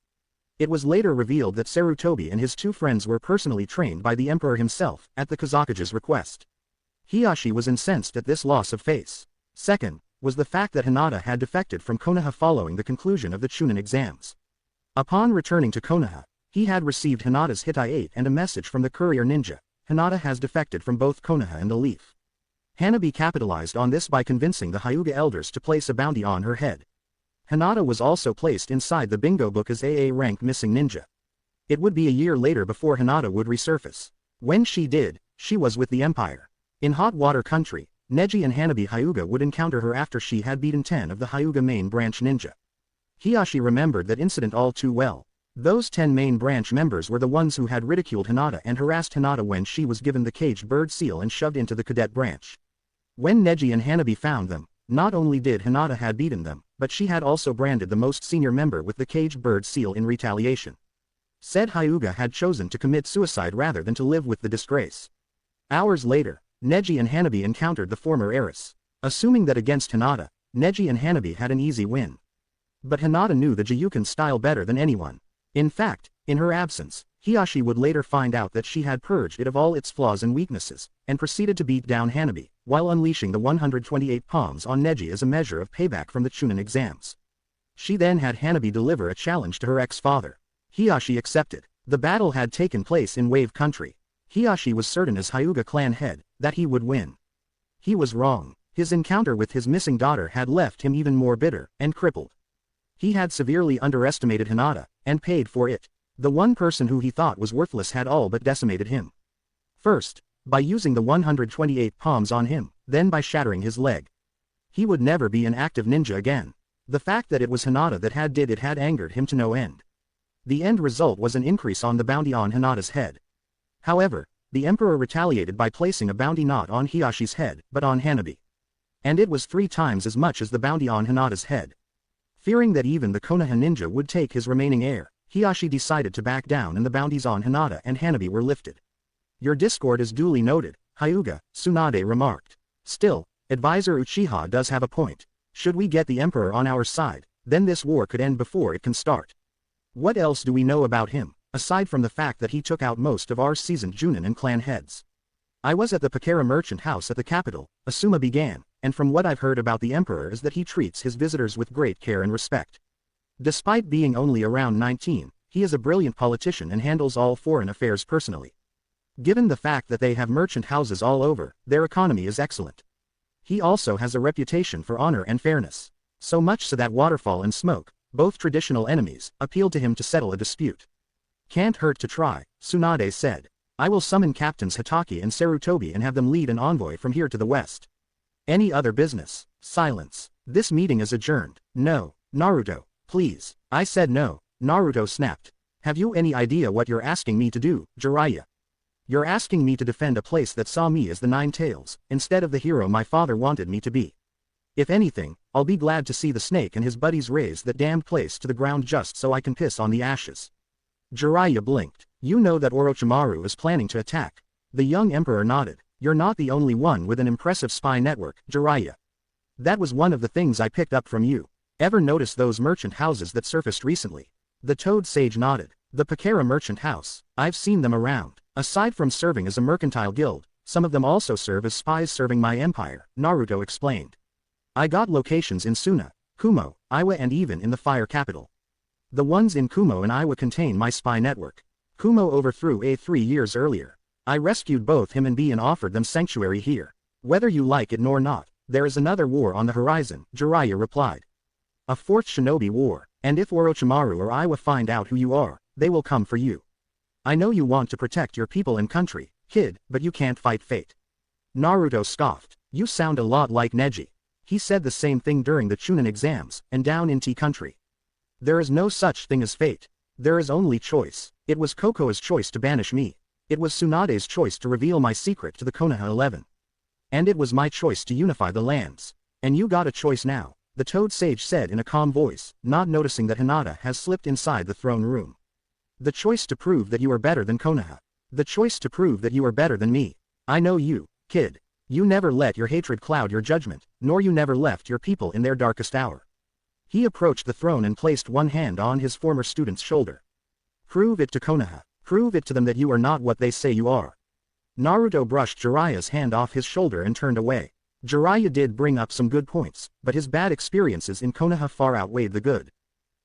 It was later revealed that Sarutobi and his 2 friends were personally trained by the Emperor himself, at the Kazakuge's request. Hiashi was incensed at this loss of face. Second, was the fact that Hinata had defected from Konoha following the conclusion of the Chunin exams. Upon returning to Konoha, he had received Hinata's Hitai 8 and a message from the courier ninja. Hinata has defected from both Konoha and the Leaf. Hanabi capitalized on this by convincing the Hyuga elders to place a bounty on her head. Hinata was also placed inside the bingo book as AA rank missing ninja. It would be a year later before Hinata would resurface. When she did, she was with the Empire. In Hot Water Country, Neji and Hanabi Hyuga would encounter her after she had beaten 10 of the Hyuga main branch ninja. Hiashi remembered that incident all too well. Those 10 main branch members were the ones who had ridiculed Hinata and harassed Hinata when she was given the caged bird seal and shoved into the cadet branch. When Neji and Hanabi found them, not only did Hinata had beaten them, but she had also branded the most senior member with the caged bird seal in retaliation. Said Hyuga had chosen to commit suicide rather than to live with the disgrace. Hours later, Neji and Hanabi encountered the former heiress. Assuming that against Hinata, Neji and Hanabi had an easy win. But Hinata knew the Jiyukin style better than anyone. In fact, in her absence, Hiashi would later find out that she had purged it of all its flaws and weaknesses, and proceeded to beat down Hanabi, while unleashing the 128 palms on Neji as a measure of payback from the Chunin exams. She then had Hanabi deliver a challenge to her ex-father. Hiashi accepted. The battle had taken place in Wave Country. Hiashi was certain as Hyuga clan head, that he would win. He was wrong. His encounter with his missing daughter had left him even more bitter and crippled. He had severely underestimated Hinata, and paid for it. The one person who he thought was worthless had all but decimated him. First, by using the 128 palms on him, then by shattering his leg. He would never be an active ninja again. The fact that it was Hinata that did it had angered him to no end. The end result was an increase on the bounty on Hinata's head. However, the Emperor retaliated by placing a bounty not on Hiashi's head, but on Hanabi. And it was 3 times as much as the bounty on Hinata's head. Fearing that even the Konoha ninja would take his remaining heir, Hiashi decided to back down and the bounties on Hinata and Hanabi were lifted. Your discord is duly noted, Hyuga, Tsunade remarked. Still, advisor Uchiha does have a point. Should we get the Emperor on our side, then this war could end before it can start. What else do we know about him, aside from the fact that he took out most of our seasoned Junin and clan heads? I was at the Pakara merchant house at the capital, Asuma began, and from what I've heard about the Emperor is that he treats his visitors with great care and respect. Despite being only around 19, he is a brilliant politician and handles all foreign affairs personally. Given the fact that they have merchant houses all over, their economy is excellent. He also has a reputation for honor and fairness. So much so that Waterfall and Smoke, both traditional enemies, appealed to him to settle a dispute. Can't hurt to try, Tsunade said. I will summon Captains Hitaki and Sarutobi and have them lead an envoy from here to the west. Any other business? Silence. This meeting is adjourned. No, Naruto, please. I said no, Naruto snapped. Have you any idea what you're asking me to do, Jiraiya? You're asking me to defend a place that saw me as the Nine Tails, instead of the hero my father wanted me to be. If anything, I'll be glad to see the snake and his buddies raze that damned place to the ground just so I can piss on the ashes. Jiraiya blinked. You know that Orochimaru is planning to attack. The young emperor nodded. You're not the only one with an impressive spy network, Jiraiya. That was one of the things I picked up from you. Ever notice those merchant houses that surfaced recently? The Toad Sage nodded. The Pakara Merchant House. I've seen them around. Aside from serving as a mercantile guild, some of them also serve as spies serving my empire, Naruto explained. I got locations in Suna, Kumo, Iwa and even in the Fire Capital. The ones in Kumo and Iwa contain my spy network. Kumo overthrew A 3 years earlier. I rescued both him and B and offered them sanctuary here. Whether you like it nor not, there is another war on the horizon, Jiraiya replied. A fourth shinobi war, and if Orochimaru or Iwa find out who you are, they will come for you. I know you want to protect your people and country, kid, but you can't fight fate. Naruto scoffed. You sound a lot like Neji. He said the same thing during the Chunin exams, and down in T country. There is no such thing as fate. There is only choice. It was Kokoa's choice to banish me. It was Tsunade's choice to reveal my secret to the Konoha 11. And it was my choice to unify the lands. And you got a choice now, the Toad Sage said in a calm voice, not noticing that Hinata has slipped inside the throne room. The choice to prove that you are better than Konoha. The choice to prove that you are better than me. I know you, kid. You never let your hatred cloud your judgment, nor you never left your people in their darkest hour. He approached the throne and placed one hand on his former student's shoulder. Prove it to Konoha. Prove it to them that you are not what they say you are. Naruto brushed Jiraiya's hand off his shoulder and turned away. Jiraiya did bring up some good points, but his bad experiences in Konoha far outweighed the good.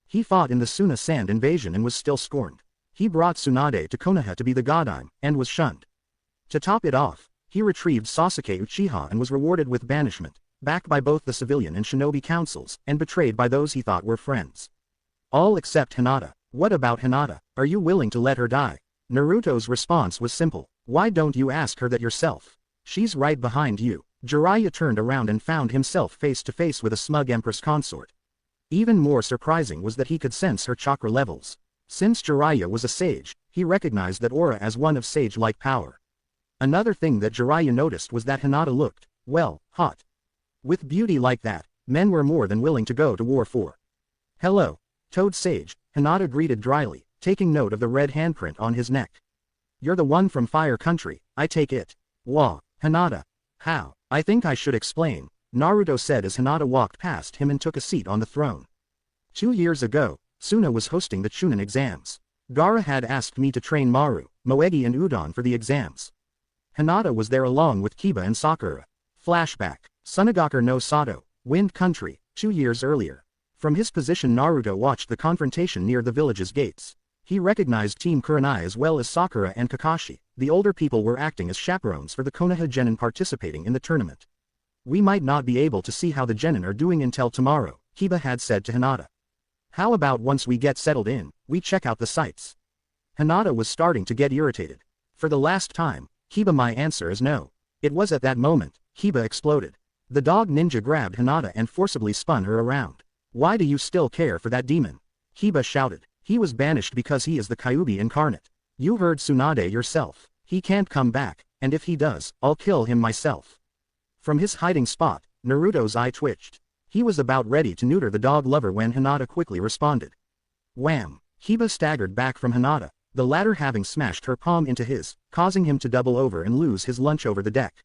He fought in the Suna Sand invasion and was still scorned. He brought Tsunade to Konoha to be the Godime, and was shunned. To top it off, he retrieved Sasuke Uchiha and was rewarded with banishment, backed by both the civilian and shinobi councils, and betrayed by those he thought were friends. All except Hinata. What about Hinata? Are you willing to let her die? Naruto's response was simple. Why don't you ask her that yourself? She's right behind you. Jiraiya turned around and found himself face to face with a smug empress consort. Even more surprising was that he could sense her chakra levels. Since Jiraiya was a sage, he recognized that aura as one of sage-like power. Another thing that Jiraiya noticed was that Hinata looked, well, hot. With beauty like that, men were more than willing to go to war for. Hello, Toad Sage, Hinata greeted dryly, taking note of the red handprint on his neck. You're the one from Fire Country, I take it. Wah, Hinata. How? I think I should explain, Naruto said as Hinata walked past him and took a seat on the throne. 2 years ago, Suna was hosting the Chunin exams. Gaara had asked me to train Maru, Moegi and Udon for the exams. Hinata was there along with Kiba and Sakura. Flashback. Sunagaku no Sato, Wind Country, 2 years earlier. From his position Naruto watched the confrontation near the village's gates. He recognized Team Kurenai as well as Sakura and Kakashi. The older people were acting as chaperones for the Konoha Genin participating in the tournament. We might not be able to see how the Genin are doing until tomorrow, Kiba had said to Hinata. How about once we get settled in, we check out the sights? Hinata was starting to get irritated. For the last time, Kiba, my answer is no. It was at that moment, Kiba exploded. The dog ninja grabbed Hinata and forcibly spun her around. Why do you still care for that demon? Kiba shouted. He was banished because he is the Kyubee incarnate. You heard Tsunade yourself. He can't come back, and if he does, I'll kill him myself. From his hiding spot, Naruto's eye twitched. He was about ready to neuter the dog lover when Hinata quickly responded. Wham! Kiba staggered back from Hinata, the latter having smashed her palm into his, causing him to double over and lose his lunch over the deck.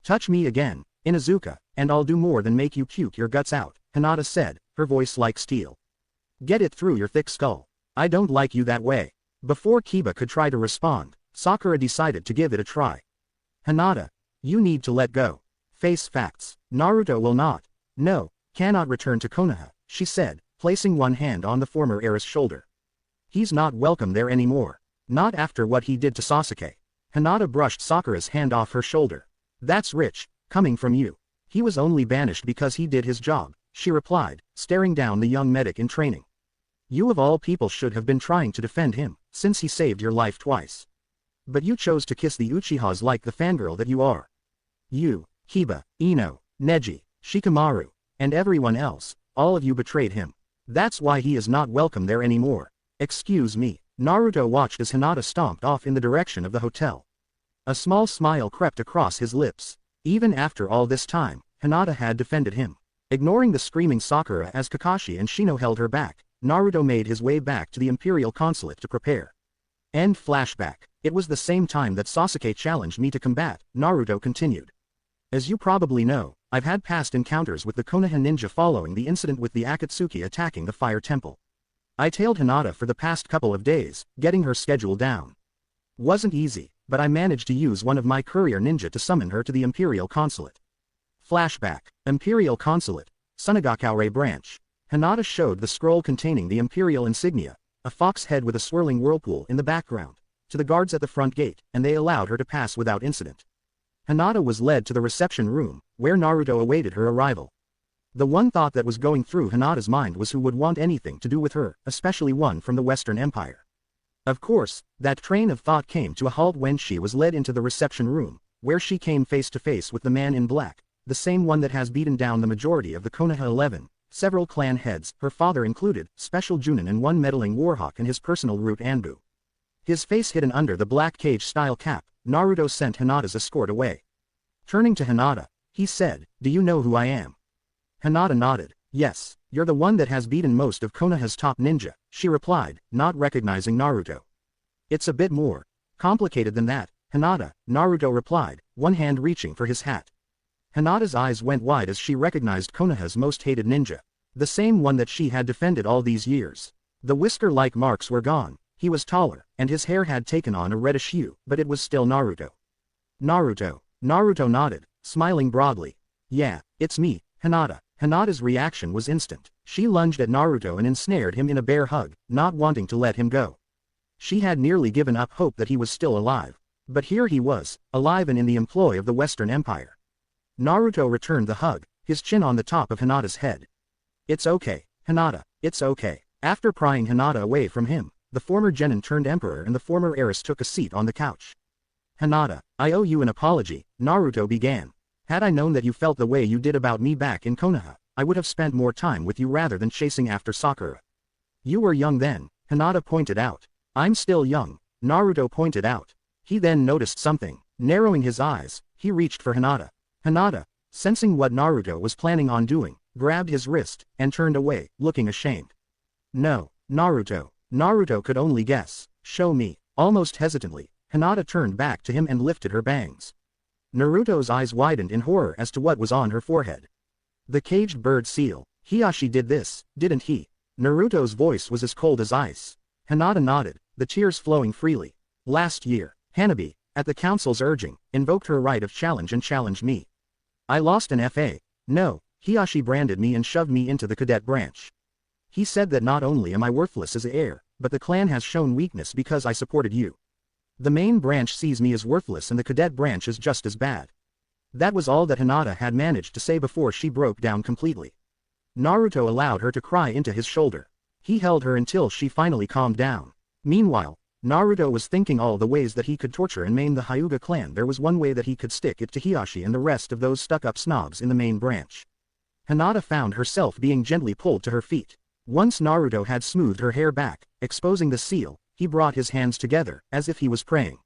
Touch me again, Inuzuka, and I'll do more than make you puke your guts out, Hinata said, her voice like steel. Get it through your thick skull. I don't like you that way. Before Kiba could try to respond, Sakura decided to give it a try. Hinata, you need to let go. Face facts. Naruto will not. No, cannot return to Konoha, she said, placing one hand on the former heiress' shoulder. He's not welcome there anymore. Not after what he did to Sasuke. Hinata brushed Sakura's hand off her shoulder. That's rich, coming from you. He was only banished because he did his job, she replied, staring down the young medic in training. You of all people should have been trying to defend him, since he saved your life twice. But you chose to kiss the Uchihas like the fangirl that you are. You, Kiba, Ino, Neji, Shikamaru, and everyone else, all of you betrayed him. That's why he is not welcome there anymore. Excuse me. Naruto watched as Hinata stomped off in the direction of the hotel. A small smile crept across his lips. Even after all this time, Hinata had defended him. Ignoring the screaming Sakura as Kakashi and Shino held her back, Naruto made his way back to the Imperial Consulate to prepare. End flashback. It was the same time that Sasuke challenged me to combat, Naruto continued. As you probably know, I've had past encounters with the Konoha ninja following the incident with the Akatsuki attacking the fire temple. I tailed Hinata for the past couple of days, getting her schedule down. Wasn't easy, but I managed to use one of my courier ninja to summon her to the Imperial Consulate. Flashback. Imperial Consulate, Sunagakurai branch. Hinata showed the scroll containing the Imperial insignia, a fox head with a swirling whirlpool in the background, to the guards at the front gate, and they allowed her to pass without incident. Hinata was led to the reception room, where Naruto awaited her arrival. The one thought that was going through Hinata's mind was who would want anything to do with her, especially one from the Western Empire. Of course, that train of thought came to a halt when she was led into the reception room, where she came face to face with the man in black, the same one that has beaten down the majority of the Konoha 11, several clan heads, her father included, Special Junin and one meddling warhawk and his personal root Anbu. His face hidden under the black cage-style cap, Naruto sent Hinata's escort away. Turning to Hinata, he said, "Do you know who I am?" Hinata nodded. "Yes, you're the one that has beaten most of Konoha's top ninja," she replied, not recognizing Naruto. "It's a bit more complicated than that, Hinata," Naruto replied, one hand reaching for his hat. Hinata's eyes went wide as she recognized Konoha's most hated ninja, the same one that she had defended all these years. The whisker-like marks were gone, he was taller, and his hair had taken on a reddish hue, but it was still Naruto. "Naruto." Naruto nodded, smiling broadly. "Yeah, it's me, Hinata." Hinata's reaction was instant. She lunged at Naruto and ensnared him in a bear hug, not wanting to let him go. She had nearly given up hope that he was still alive. But here he was, alive and in the employ of the Western Empire. Naruto returned the hug, his chin on the top of Hinata's head. "It's okay, Hinata, it's okay." After prying Hinata away from him, the former genin turned emperor and the former heiress took a seat on the couch. "Hinata, I owe you an apology," Naruto began. "Had I known that you felt the way you did about me back in Konoha, I would have spent more time with you rather than chasing after Sakura." "You were young then," Hinata pointed out. "I'm still young," Naruto pointed out. He then noticed something. Narrowing his eyes, he reached for Hinata. Hinata, sensing what Naruto was planning on doing, grabbed his wrist, and turned away, looking ashamed. "No, Naruto." Naruto could only guess. "Show me." Almost hesitantly, Hinata turned back to him and lifted her bangs. Naruto's eyes widened in horror as to what was on her forehead. The caged bird seal. Hiashi did this, didn't he? Naruto's voice was as cold as ice. Hinata nodded, the tears flowing freely. "Last year, Hanabi, at the council's urging, invoked her right of challenge and challenged me. I lost an FA. No, Hiashi branded me and shoved me into the cadet branch. He said that not only am I worthless as heir, but the clan has shown weakness because I supported you. The main branch sees me as worthless and the cadet branch is just as bad." That was all that Hinata had managed to say before she broke down completely. Naruto allowed her to cry into his shoulder. He held her until she finally calmed down. Meanwhile, Naruto was thinking all the ways that he could torture and maim the Hyuga clan. There was one way that he could stick it to Hiashi and the rest of those stuck-up snobs in the main branch. Hinata found herself being gently pulled to her feet. Once Naruto had smoothed her hair back, exposing the seal, he brought his hands together, as if he was praying.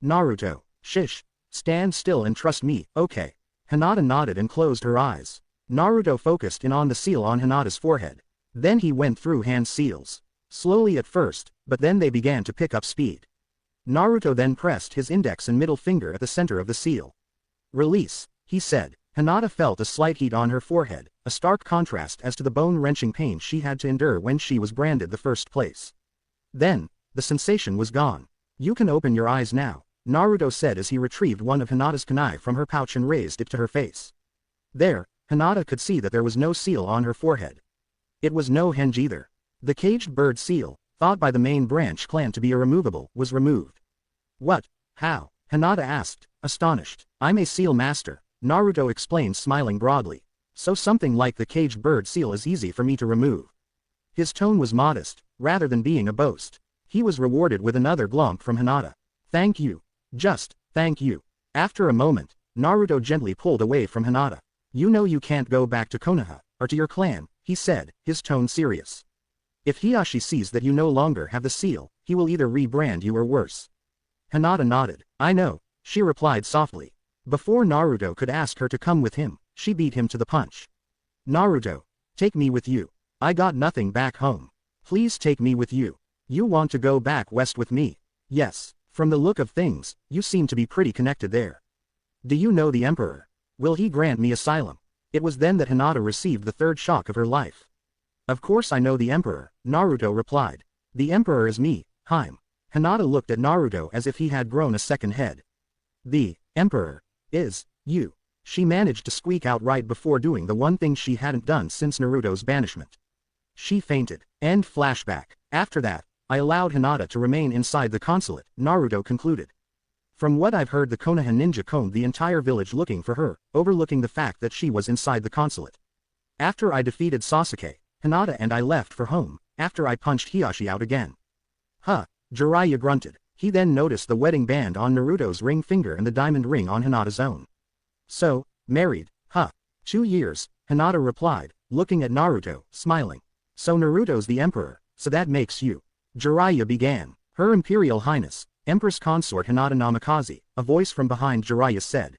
"Naruto, shish. Stand still and trust me, okay?" Hinata nodded and closed her eyes. Naruto focused in on the seal on Hinata's forehead. Then he went through hand seals. Slowly at first, but then they began to pick up speed. Naruto then pressed his index and middle finger at the center of the seal. "Release," he said. Hinata felt a slight heat on her forehead, a stark contrast as to the bone-wrenching pain she had to endure when she was branded the first place. Then, the sensation was gone. "You can open your eyes now," Naruto said as he retrieved one of Hinata's kunai from her pouch and raised it to her face. There, Hinata could see that there was no seal on her forehead. It was no henge either. The caged bird seal, thought by the main branch clan to be irremovable, was removed. "What? How?" Hinata asked, astonished. "I'm a seal master," Naruto explained, smiling broadly. "So something like the caged bird seal is easy for me to remove." His tone was modest, rather than being a boast. He was rewarded with another glomp from Hinata. "Thank you. Just, thank you." After a moment, Naruto gently pulled away from Hinata. "You know you can't go back to Konoha, or to your clan," he said, his tone serious. "If Hiashi sees that you no longer have the seal, he will either rebrand you or worse." Hinata nodded. "I know," she replied softly. Before Naruto could ask her to come with him, she beat him to the punch. "Naruto, take me with you. I got nothing back home. Please take me with you. You want to go back west with me?" Yes, from the look of things, you seem to be pretty connected there. Do you know the Emperor? Will he grant me asylum? It was then that Hinata received the third shock of her life. Of course I know the Emperor, Naruto replied. The Emperor is me, Harem. Hinata looked at Naruto as if he had grown a second head. The Emperor is you. She managed to squeak out right before doing the one thing she hadn't done since Naruto's banishment. She fainted. End flashback. After that, I allowed Hinata to remain inside the consulate, Naruto concluded. From what I've heard, the Konoha ninja combed the entire village looking for her, overlooking the fact that she was inside the consulate. After I defeated Sasuke, Hinata and I left for home, after I punched Hiashi out again. Huh, Jiraiya grunted. He then noticed the wedding band on Naruto's ring finger and the diamond ring on Hinata's own. So, married, huh? 2 years, Hinata replied, looking at Naruto, smiling. So Naruto's the Emperor, so that makes you. Jiraiya began. Her Imperial Highness, Empress Consort Hinata Namikaze, a voice from behind Jiraiya said.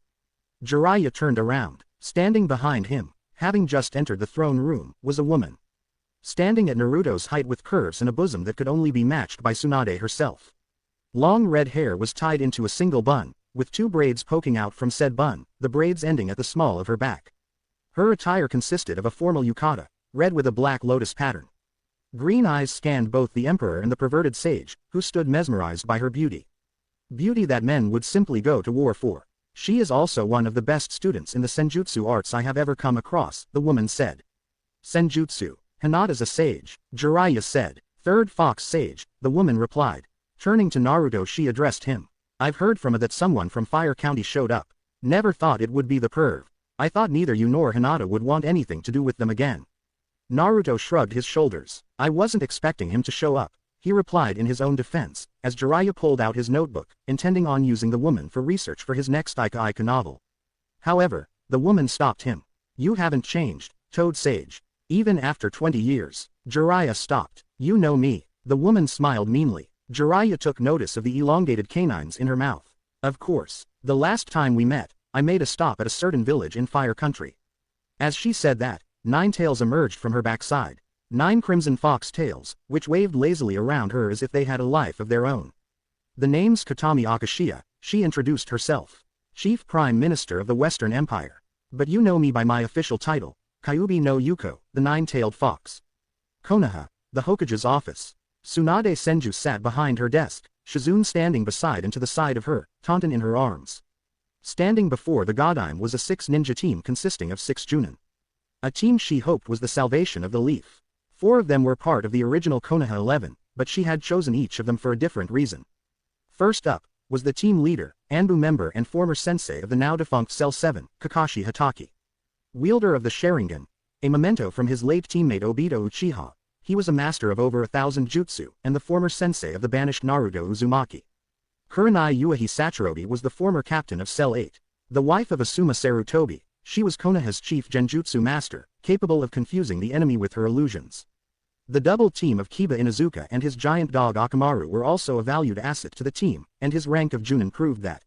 Jiraiya turned around. Standing behind him, having just entered the throne room, was a woman. Standing at Naruto's height with curves and a bosom that could only be matched by Tsunade herself. Long red hair was tied into a single bun, with 2 braids poking out from said bun, the braids ending at the small of her back. Her attire consisted of a formal yukata, red with a black lotus pattern. Green eyes scanned both the Emperor and the perverted sage, who stood mesmerized by her beauty. Beauty that men would simply go to war for. She is also one of the best students in the senjutsu arts I have ever come across, the woman said. Senjutsu. Hinata's a sage, Jiraiya said. Third fox sage, the woman replied. Turning to Naruto she addressed him. I've heard from it that someone from Fire County showed up. Never thought it would be the perv. I thought neither you nor Hinata would want anything to do with them again. Naruto shrugged his shoulders. I wasn't expecting him to show up, he replied in his own defense, as Jiraiya pulled out his notebook, intending on using the woman for research for his next Ica novel. However, the woman stopped him. You haven't changed, Toad Sage. Even after 20 years, Jiraiya stopped. You know me. The woman smiled meanly. Jiraiya took notice of the elongated canines in her mouth. Of course, the last time we met, I made a stop at a certain village in Fire Country. As she said that, 9 tails emerged from her backside. 9 crimson fox tails, which waved lazily around her as if they had a life of their own. The name's Katami Akashiya, she introduced herself. Chief Prime Minister of the Western Empire. But you know me by my official title, Kyubee no Yuko, the 9-tailed fox. Konoha, the Hokage's office. Tsunade Senju sat behind her desk, Shizune standing beside and to the side of her, Taunton in her arms. Standing before the Godime was a 6 ninja team consisting of 6 Junin. A team she hoped was the salvation of the Leaf. 4 of them were part of the original Konoha 11, but she had chosen each of them for a different reason. First up, was the team leader, Anbu member and former sensei of the now-defunct Cell 7, Kakashi Hatake. Wielder of the Sharingan, a memento from his late teammate Obito Uchiha, he was a master of over 1,000 jutsu and the former sensei of the banished Naruto Uzumaki. Kurenai Uehi Sachirobe was the former captain of Cell 8. The wife of Asuma Sarutobi, she was Konoha's chief genjutsu master, capable of confusing the enemy with her illusions. The double team of Kiba Inuzuka and his giant dog Akamaru were also a valued asset to the team, and his rank of Junin proved that.